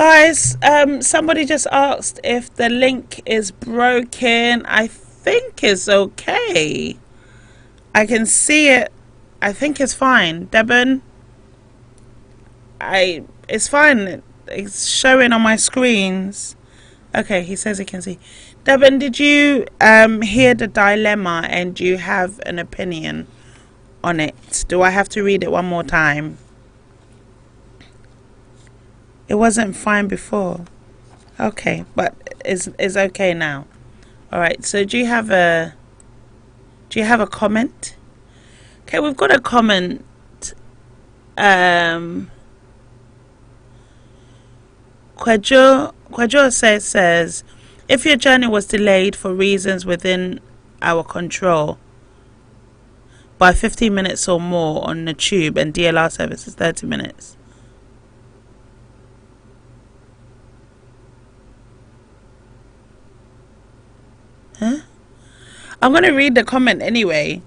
Guys, somebody just asked if the link is broken. I think it's okay. I can see it. I think it's fine. Deben, it's fine. It's showing on my screens. Okay, he says he can see. Deben, did you hear the dilemma and do you have an opinion on it? Do I have to read it one more time? It wasn't fine before. Okay, but it's okay now. All right. So do you have a comment? Okay, we've got a comment. Kwajo says, if your journey was delayed for reasons within our control by 15 minutes or more on the tube and DLR service is 30 minutes. I'm going to read the comment anyway.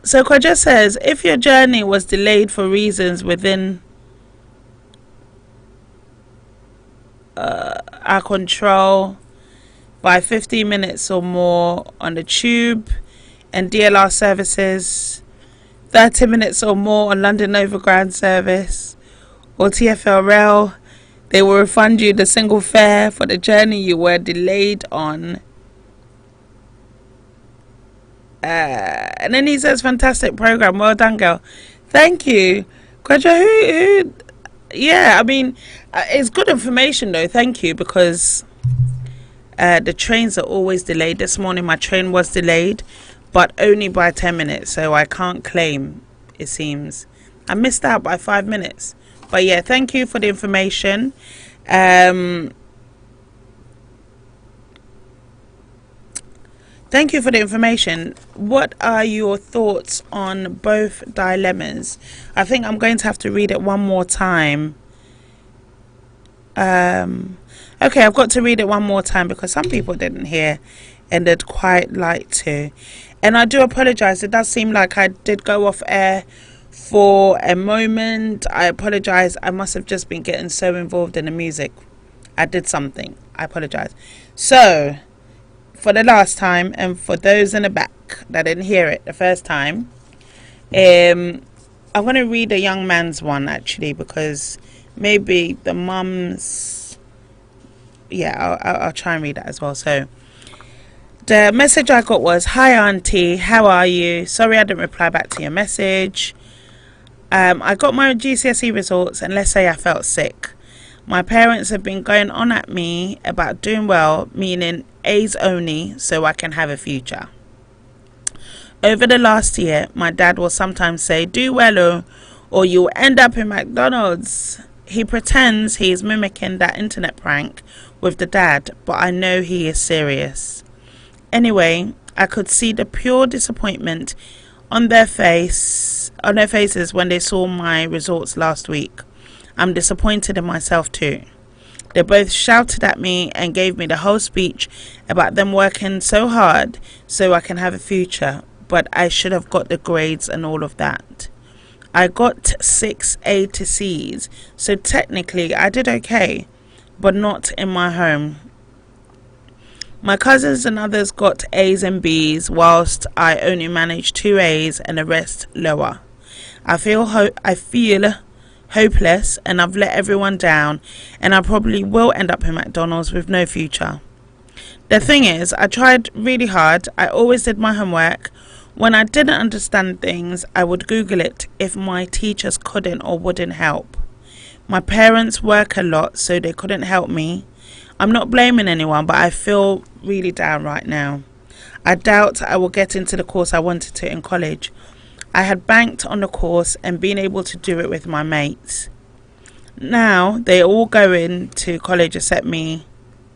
So Kwaja says, if your journey was delayed for reasons within our control by 15 minutes or more on the tube and DLR services, 30 minutes or more on London Overground service or TfL Rail, they will refund you the single fare for the journey you were delayed on. And then he says, fantastic program, well done, girl. Thank you. Kwaja, yeah, I mean, it's good information though, thank you, because the trains are always delayed. This morning my train was delayed, but only by 10 minutes, so I can't claim, it seems. I missed out by 5 minutes. But yeah, thank you for the information. Thank you for the information. What are your thoughts on both dilemmas? I think I'm going to have to read it one more time. Okay, I've got to read it one more time because some people didn't hear and they'd quite like to. And I do apologize. It does seem like I did go off air for a moment. I apologize. I must have just been getting so involved in the music. I did something. I apologize. So, for the last time, and for those in the back that didn't hear it the first time, I'm going to read a young man's one actually, because maybe the mum's, yeah, I'll try and read that as well. So the message I got was, hi auntie, how are you? Sorry I didn't reply back to your message. I got my GCSE results and let's say I felt sick. My parents have been going on at me about doing well, meaning A's only, so I can have a future. Over the last year, my dad will sometimes say, do well or you'll end up in McDonald's. He pretends he's mimicking that internet prank with the dad, but I know he is serious. Anyway, I could see the pure disappointment on their faces when they saw my results last week. I'm disappointed in myself too. They both shouted at me and gave me the whole speech about them working so hard so I can have a future, but I should have got the grades and all of that. I got 6 A to C's, so technically I did okay, but not in my home. My cousins and others got A's and B's, whilst I only managed 2 A's and the rest lower. I feel hopeless and I've let everyone down, and I probably will end up in McDonald's with no future. The thing is, I tried really hard. I always did my homework. When I didn't understand things, I would Google it if my teachers couldn't or wouldn't help. My parents work a lot, so they couldn't help me. I'm not blaming anyone, but I feel really down right now. I doubt I will get into the course I wanted to in college. I had banked on the course and been able to do it with my mates. Now they're all going to college except me.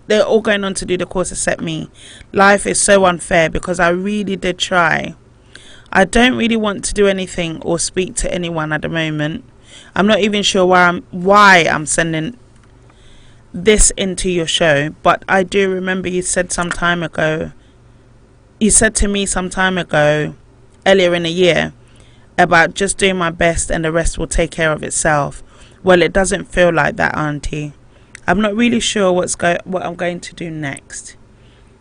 They're all going on to do the course except me. Life is so unfair because I really did try. I don't really want to do anything or speak to anyone at the moment. I'm not even sure why I'm sending this into your show, but I do remember you said to me some time ago, earlier in the year, about just doing my best and the rest will take care of itself. Well, it doesn't feel like that, auntie. I'm not really sure what I'm going to do next.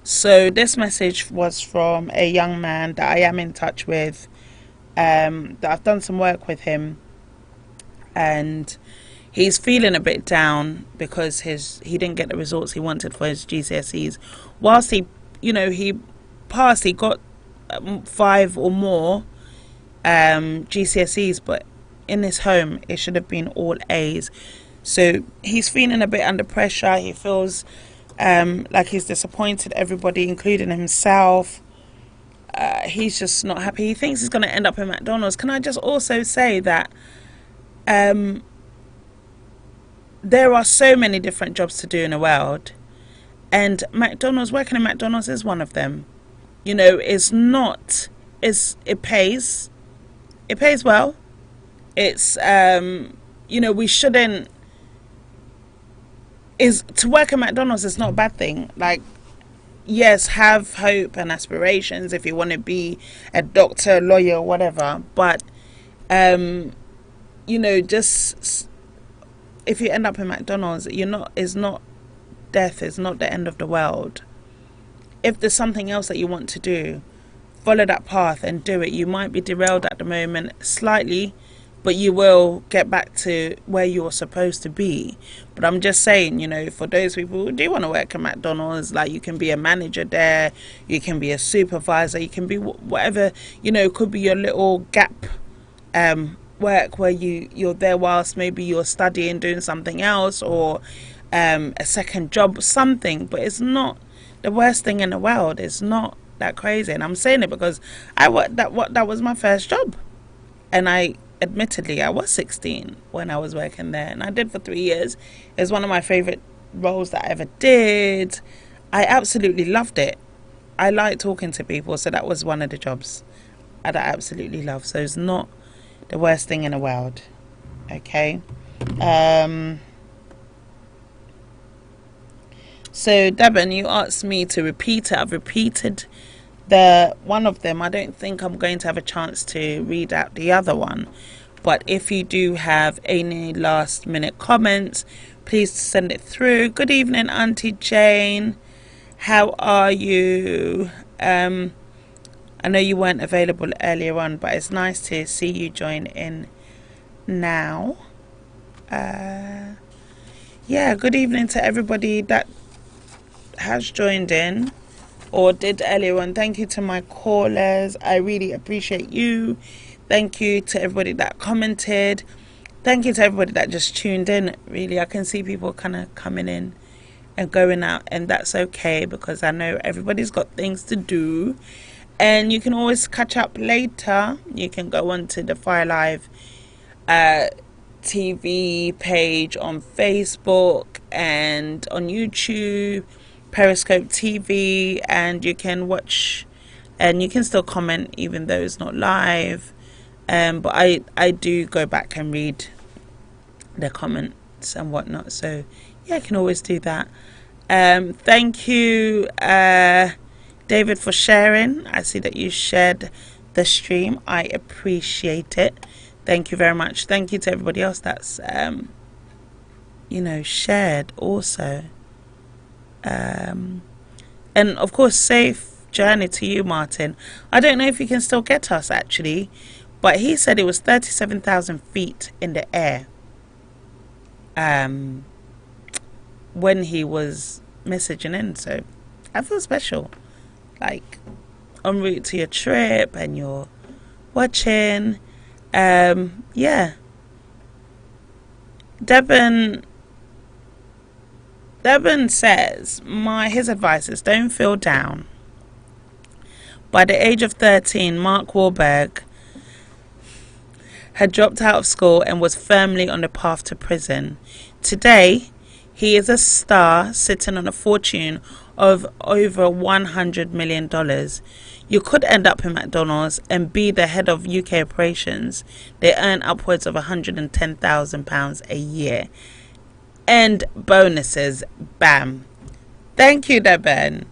So this message was from a young man that I am in touch with, that I've done some work with him, and he's feeling a bit down because he didn't get the results he wanted for his GCSEs. Whilst he passed, he got 5 or more GCSEs, but in his home it should have been all A's. So he's feeling a bit under pressure. He feels like he's disappointed everybody, including himself. He's just not happy. He thinks he's going to end up in McDonald's. Can I just also say that there are so many different jobs to do in the world, and working in McDonald's is one of them. It pays well. It's we shouldn't, to work at McDonald's is not a bad thing. Like, yes, have hope and aspirations if you want to be a doctor, lawyer, whatever, but just if you end up in McDonald's, death is not the end of the world. If there's something else that you want to do, follow that path and do it. You might be derailed at the moment slightly, but you will get back to where you're supposed to be. But I'm just saying, for those people who do want to work at McDonald's, like, you can be a manager there, you can be a supervisor, you can be whatever, it could be your little gap work where you're there whilst maybe you're studying, doing something else, or a second job, something. But it's not the worst thing in the world. It's not that crazy. And I'm saying it because that was my first job, and admittedly I was 16 when I was working there, and I did for 3 years. It was one of my favorite roles that I ever did. I absolutely loved it. I like talking to people, so that was one of the jobs that I absolutely love. So it's not the worst thing in the world. Okay. So Devon, you asked me to repeat it. I've repeated one of them. I don't think I'm going to have a chance to read out the other one, but if you do have any last minute comments, please send it through. Good evening, Auntie Jane. How are you? I know you weren't available earlier on, but it's nice to see you join in now. Good evening to everybody that has joined in or did earlier on. Thank you to my callers. I really appreciate you. Thank you to everybody that commented. Thank you to everybody that just tuned in. Really, I can see people kind of coming in and going out, and that's okay because I know everybody's got things to do. And you can always catch up later. You can go on to the Fire Live TV page on Facebook and on YouTube, Periscope TV, and you can watch, and you can still comment even though it's not live. But I do go back and read the comments and whatnot. So yeah, I can always do that. Thank you, David, for sharing. I see that you shared the stream. I appreciate it. Thank you very much. Thank you to everybody else that's shared also. And of course, safe journey to you, Martin. I don't know if you can still get us actually, but he said it was 37,000 feet in the air when he was messaging in. So I feel special, like en route to your trip and you're watching. Devon says his advice is don't feel down. By the age of 13, Mark Wahlberg had dropped out of school and was firmly on the path to prison. Today, he is a star sitting on a fortune of over $100 million. You could end up in McDonald's and be the head of UK operations. They earn upwards of £110,000 a year. And bonuses. Bam. Thank you, Devon.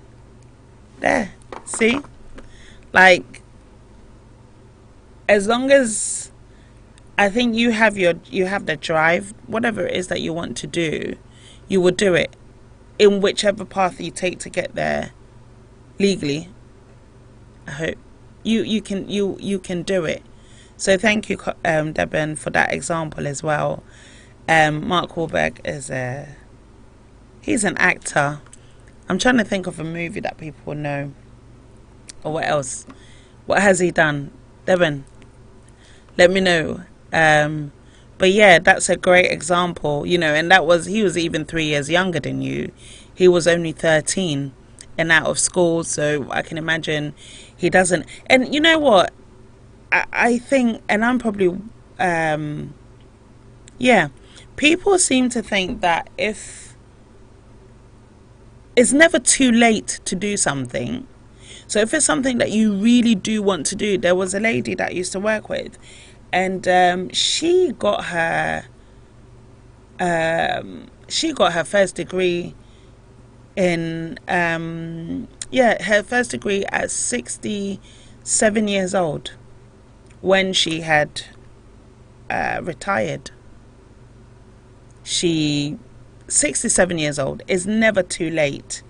There. See? Like, as long as I think you have the drive, whatever it is that you want to do, you would do it in whichever path you take to get there legally. I hope you can do it. So thank you, Deben, for that example as well. Mark Wahlberg he's an actor. I'm trying to think of a movie that people know. Or what else? What has he done? Deben, let me know. But yeah, that's a great example, you know, and he was even 3 years younger than you. He was only 13 and out of school, so I can imagine he doesn't. And you know what? I think, and I'm probably, people seem to think that if it's never too late to do something. So if it's something that you really do want to do, there was a lady that I used to work with, and she got her first degree in her first degree at 67 years old when she had retired. 67 years old is never too late.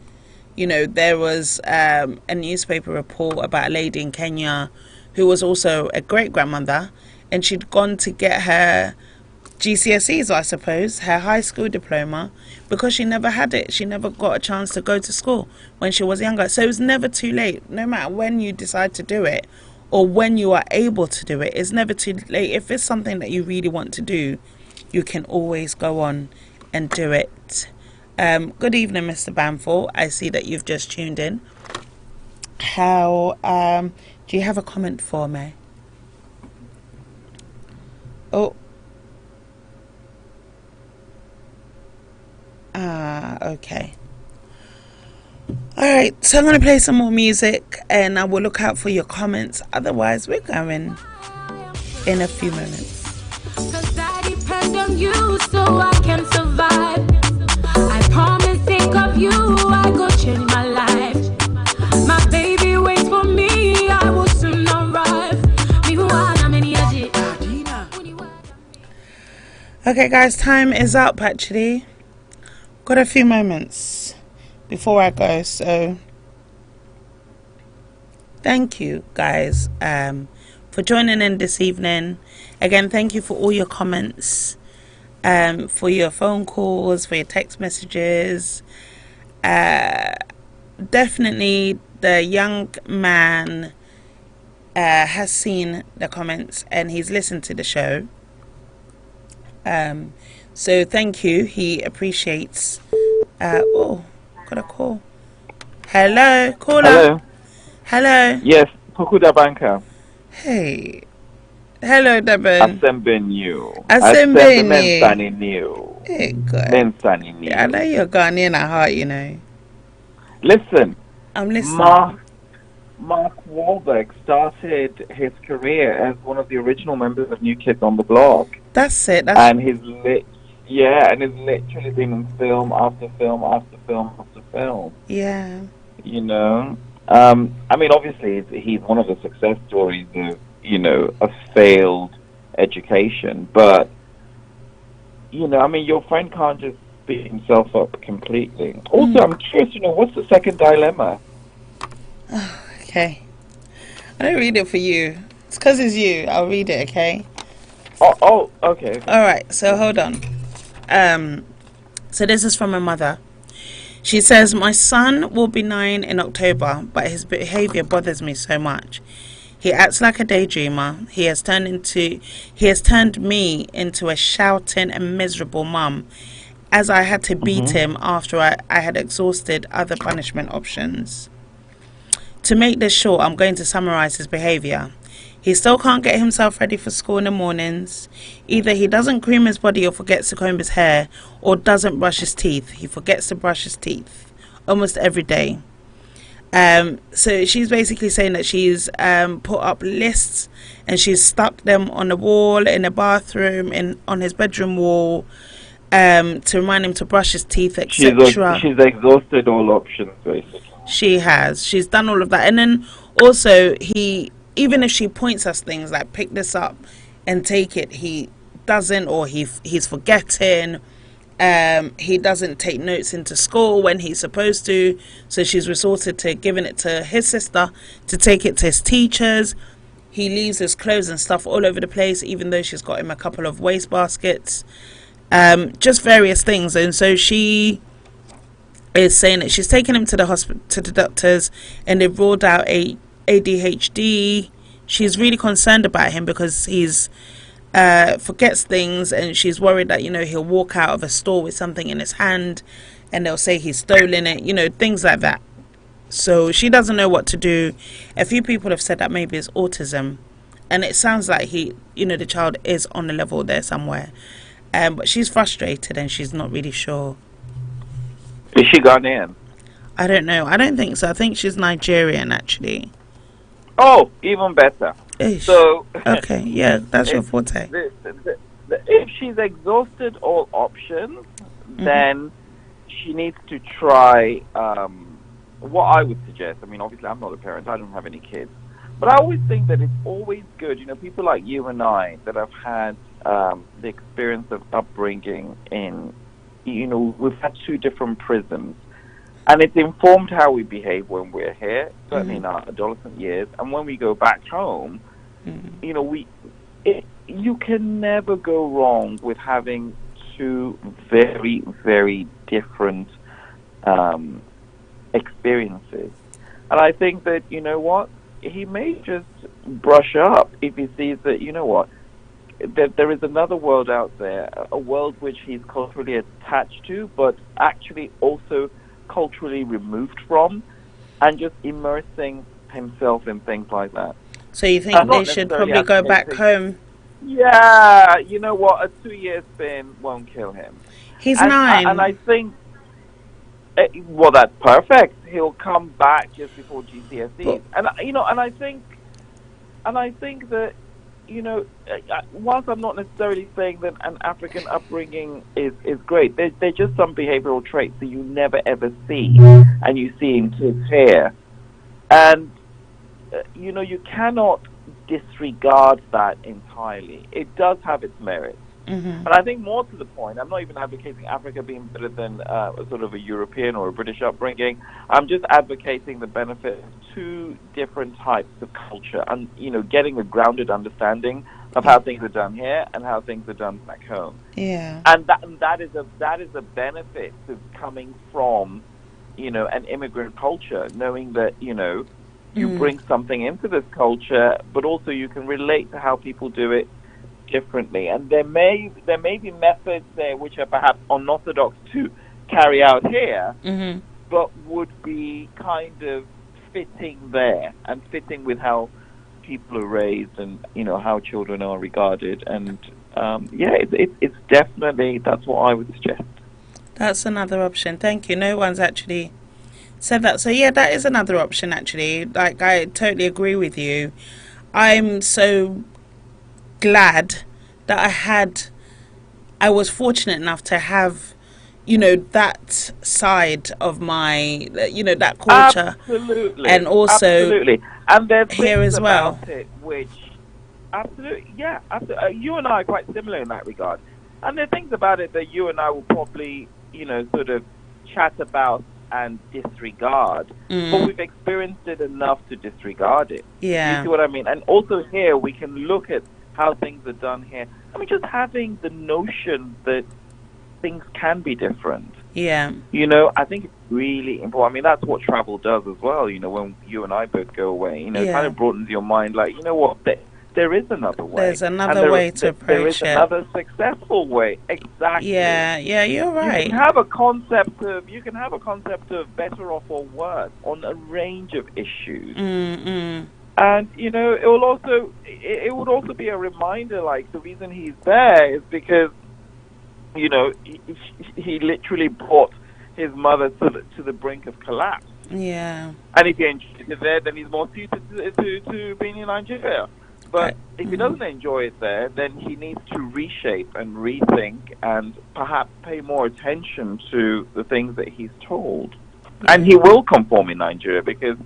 You know, there was a newspaper report about a lady in Kenya who was also a great-grandmother, and she'd gone to get her GCSEs, I suppose, her high school diploma, because she never had it. She never got a chance to go to school when she was younger. So it's never too late. No matter when you decide to do it or when you are able to do it, it's never too late. If it's something that you really want to do, you can always go on and do it. Good evening, Mr. Bamford. I see that you've just tuned in. How do you have a comment for me? Oh. Okay. Alright, so I'm going to play some more music and I will look out for your comments. Otherwise, we're going in a few minutes. Cause I depend on you so I can survive. I promise, think of you, I go change my life. My baby waits for me, I will soon arrive. Okay, guys, time is up actually. Got a few moments before I go, so thank you guys for joining in this evening. Again, thank you for all your comments, for your phone calls, for your text messages. Definitely the young man has seen the comments and he's listened to the show. So thank you. He appreciates. Oh, got a call. Hello, caller. Hello. Yes, Kukuda Banka. Hey. Hello, Deben. Asembenyu. Asembenyu. Hey, God. Mensaninyu. I know you're Ghanaian at heart, you know. Listen. I'm listening. Mark Wahlberg started his career as one of the original members of New Kids on the Block. That's it. And he's literally been in film after film after film after film. Yeah. You know, I mean, obviously, he's one of the success stories of, you know, a failed education. But, you know, I mean, your friend can't just beat himself up completely. Also, I'm curious, you know, what's the second dilemma? Okay. I don't read it for you. It's because it's you. I'll read it, okay? Oh, okay. All right, so hold on. So this is from my mother. She says, my son will be 9 in October, but his behavior bothers me so much. He acts like a daydreamer. He has turned me into a shouting and miserable mum, as I had to beat him after I had exhausted other punishment options. To make this short, I'm going to summarize his behavior. He still can't get himself ready for school in the mornings. Either he doesn't cream his body or forgets to comb his hair, or doesn't brush his teeth. He forgets to brush his teeth almost every day. So she's basically saying that she's put up lists and she's stuck them on the wall, in the bathroom, on his bedroom wall, to remind him to brush his teeth, etc. She's exhausted all options, basically. She has. She's done all of that. And then also, even if she points us things like pick this up and take it, he doesn't, or he's forgetting. He doesn't take notes into school when he's supposed to, so she's resorted to giving it to his sister to take it to his teachers. He leaves his clothes and stuff all over the place, even though she's got him a couple of waste baskets. Just various things. And so she is saying that she's taken him to the hospital, to the doctors, and they've ruled out ADHD. She's really concerned about him because he's forgets things, and she's worried that, he'll walk out of a store with something in his hand and they'll say he's stolen it, things like that. So she doesn't know what to do. A few people have said that maybe it's autism, and it sounds like the child is on the level there somewhere. But she's frustrated and she's not really sure. Is she Ghanaian? I don't know. I don't think so. I think she's Nigerian, actually. Oh, even better. Ish. So okay, yeah, that's your forte. If she's exhausted all options, then she needs to try what I would suggest. I mean, obviously, I'm not a parent. I don't have any kids. But I always think that it's always good, people like you and I that have had the experience of upbringing in, we've had two different prisons. And it's informed how we behave when we're here, certainly in our adolescent years. And when we go back home, you can never go wrong with having two very, very different experiences. And I think that, he may just brush up if he sees that, that there is another world out there, a world which he's culturally attached to, but actually also culturally removed from, and just immersing himself in things like that. So you think they should probably go back home? Yeah, you know what? A 2-year spin won't kill him. He's 9. And I think, well, that's perfect. He'll come back just before GCSEs. And I think that, whilst I'm not necessarily saying that an African upbringing is great, there's just some behavioral traits that you never ever see, and you see in kids here. And, you cannot disregard that entirely. It does have its merits. And I think more to the point, I'm not even advocating Africa being better than sort of a European or a British upbringing. I'm just advocating the benefit of two different types of culture and, getting a grounded understanding of how things are done here and how things are done back home. Yeah. And that is a benefit of coming from, an immigrant culture, knowing that, you bring something into this culture, but also you can relate to how people do it differently. And there may be methods there which are perhaps unorthodox to carry out here, but would be kind of fitting there and fitting with how people are raised and how children are regarded. And it's definitely, that's what I would suggest. That's another option. Thank you. No one's actually said that. So yeah, that is another option actually. Like, I totally agree with you. I'm so glad that I was fortunate enough to have, that side of my, that culture. Absolutely. And also absolutely. And there's here as well. It which, absolutely, yeah, absolutely. You and I are quite similar in that regard. And there are things about it that you and I will probably, sort of chat about and disregard, but we've experienced it enough to disregard it. Yeah. You see what I mean? And also here, we can look at how things are done here. I mean, just having the notion that things can be different. Yeah. I think it's really important. I mean, that's what travel does as well. When you and I both go away, it kind of broadens your mind. Like, what? There is another way. There's another way to approach it. There is another successful way. Exactly. Yeah, you're right. You can have a concept of better off or worse on a range of issues. And it would also be a reminder. Like, the reason he's there is because he literally brought his mother to the brink of collapse. Yeah. And if he enjoys it there, then he's more suited to being in Nigeria. But if he doesn't enjoy it there, then he needs to reshape and rethink and perhaps pay more attention to the things that he's told. And he will conform in Nigeria because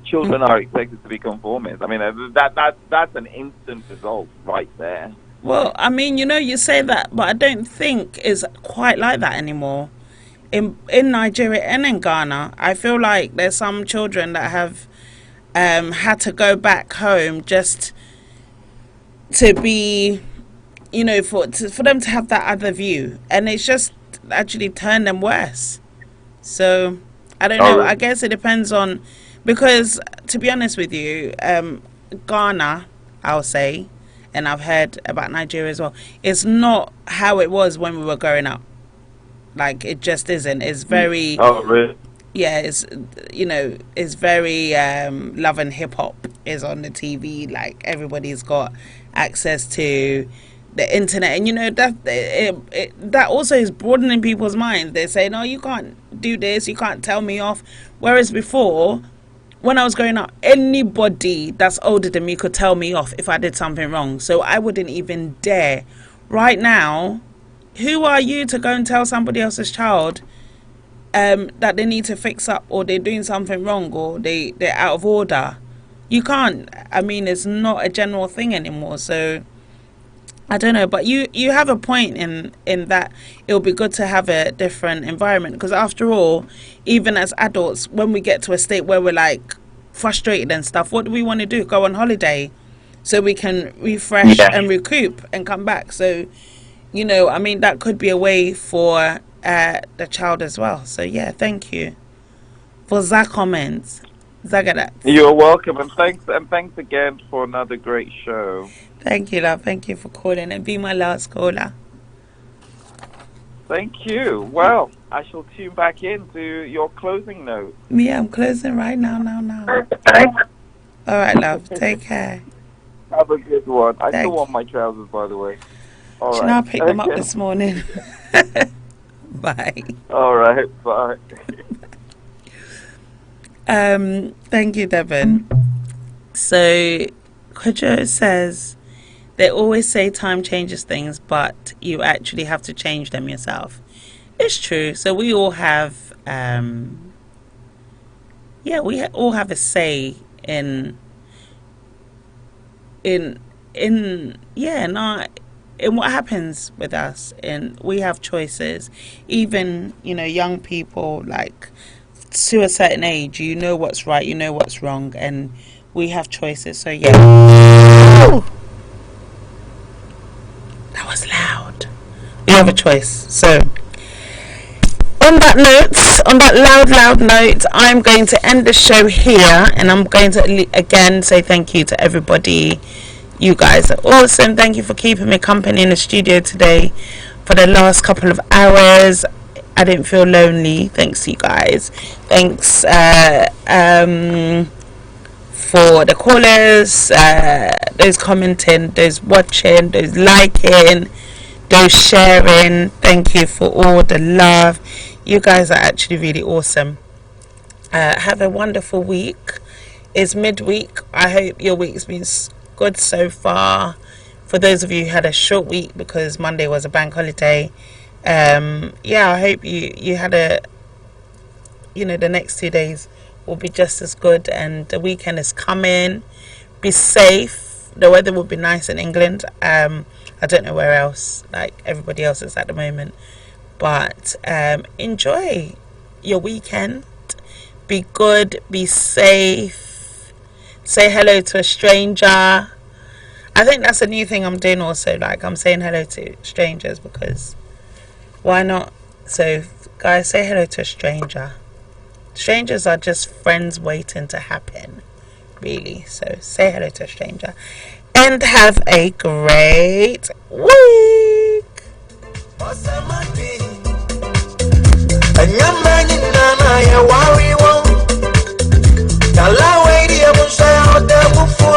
children are expected to be conformists. I mean, that's an instant result right there. Well, I mean, you say that, but I don't think it's quite like that anymore. In Nigeria and in Ghana, I feel like there's some children that have had to go back home just to be, for them to have that other view, and it's just actually turned them worse. So I don't know. I guess it depends on, because to be honest with you, Ghana, I'll say, and I've heard about Nigeria as well, it's not how it was when we were growing up. Like, it just isn't. It's very... Oh, really? Yeah, it's, it's very love and hip-hop is on the TV. Like, everybody's got access to the internet. And, that also is broadening people's minds. They're saying, oh, you can't do this, you can't tell me off. Whereas before, when I was growing up, anybody that's older than me could tell me off if I did something wrong. So I wouldn't even dare. Right now, who are you to go and tell somebody else's child that they need to fix up, or they're doing something wrong, or they're out of order? You can't. I mean, it's not a general thing anymore. So I don't know, but you have a point in that it'll be good to have a different environment, because after all, even as adults, when we get to a state where we're like frustrated and stuff, what do we want to do? Go on holiday so we can refresh and recoup and come back. So, I mean, that could be a way for the child as well. So yeah, thank you for that comment. Zagadat. You're welcome, and thanks again for another great show. Thank you, love. Thank you for calling and be my last caller. Thank you. Well, I shall tune back into your closing note. Yeah, I'm closing right now. All right, love. Take care. Have a good one. I still want my trousers, by the way. All right. I picked them up this morning. Bye. All right. Bye. Thank you, Devin. So, Kojo says, they always say time changes things, but you actually have to change them yourself. It's true. So we all have, we all have a say in what happens with us, and we have choices. Even young people, like, to a certain age, you know what's right, you know what's wrong, and we have choices. So yeah. Ooh, that was loud. We have a choice. So on that loud note, I'm going to end the show here, and I'm going to again say thank you to everybody. You guys are awesome. Thank you for keeping me company in the studio today for the last couple of hours. I didn't feel lonely. Thanks, you guys. Thanks for the callers, those commenting, those watching, those liking, those sharing. Thank you for all the love. You guys are actually really awesome. Have a wonderful week. It's midweek. I hope your week's been good so far. For those of you who had a short week because Monday was a bank holiday, I hope you had the next 2 days will be just as good, and the weekend is coming. Be safe. The weather will be nice in England. I don't know where else, like everybody else is at the moment, but enjoy your weekend. Be good, be safe, say hello to a stranger. I think that's a new thing I'm doing also, like I'm saying hello to strangers, because why not? So guys, say hello to a stranger. Strangers are just friends waiting to happen, really. So say hello to a stranger and have a great week. Nana ya wari won. Kala we di amusha o de bufu.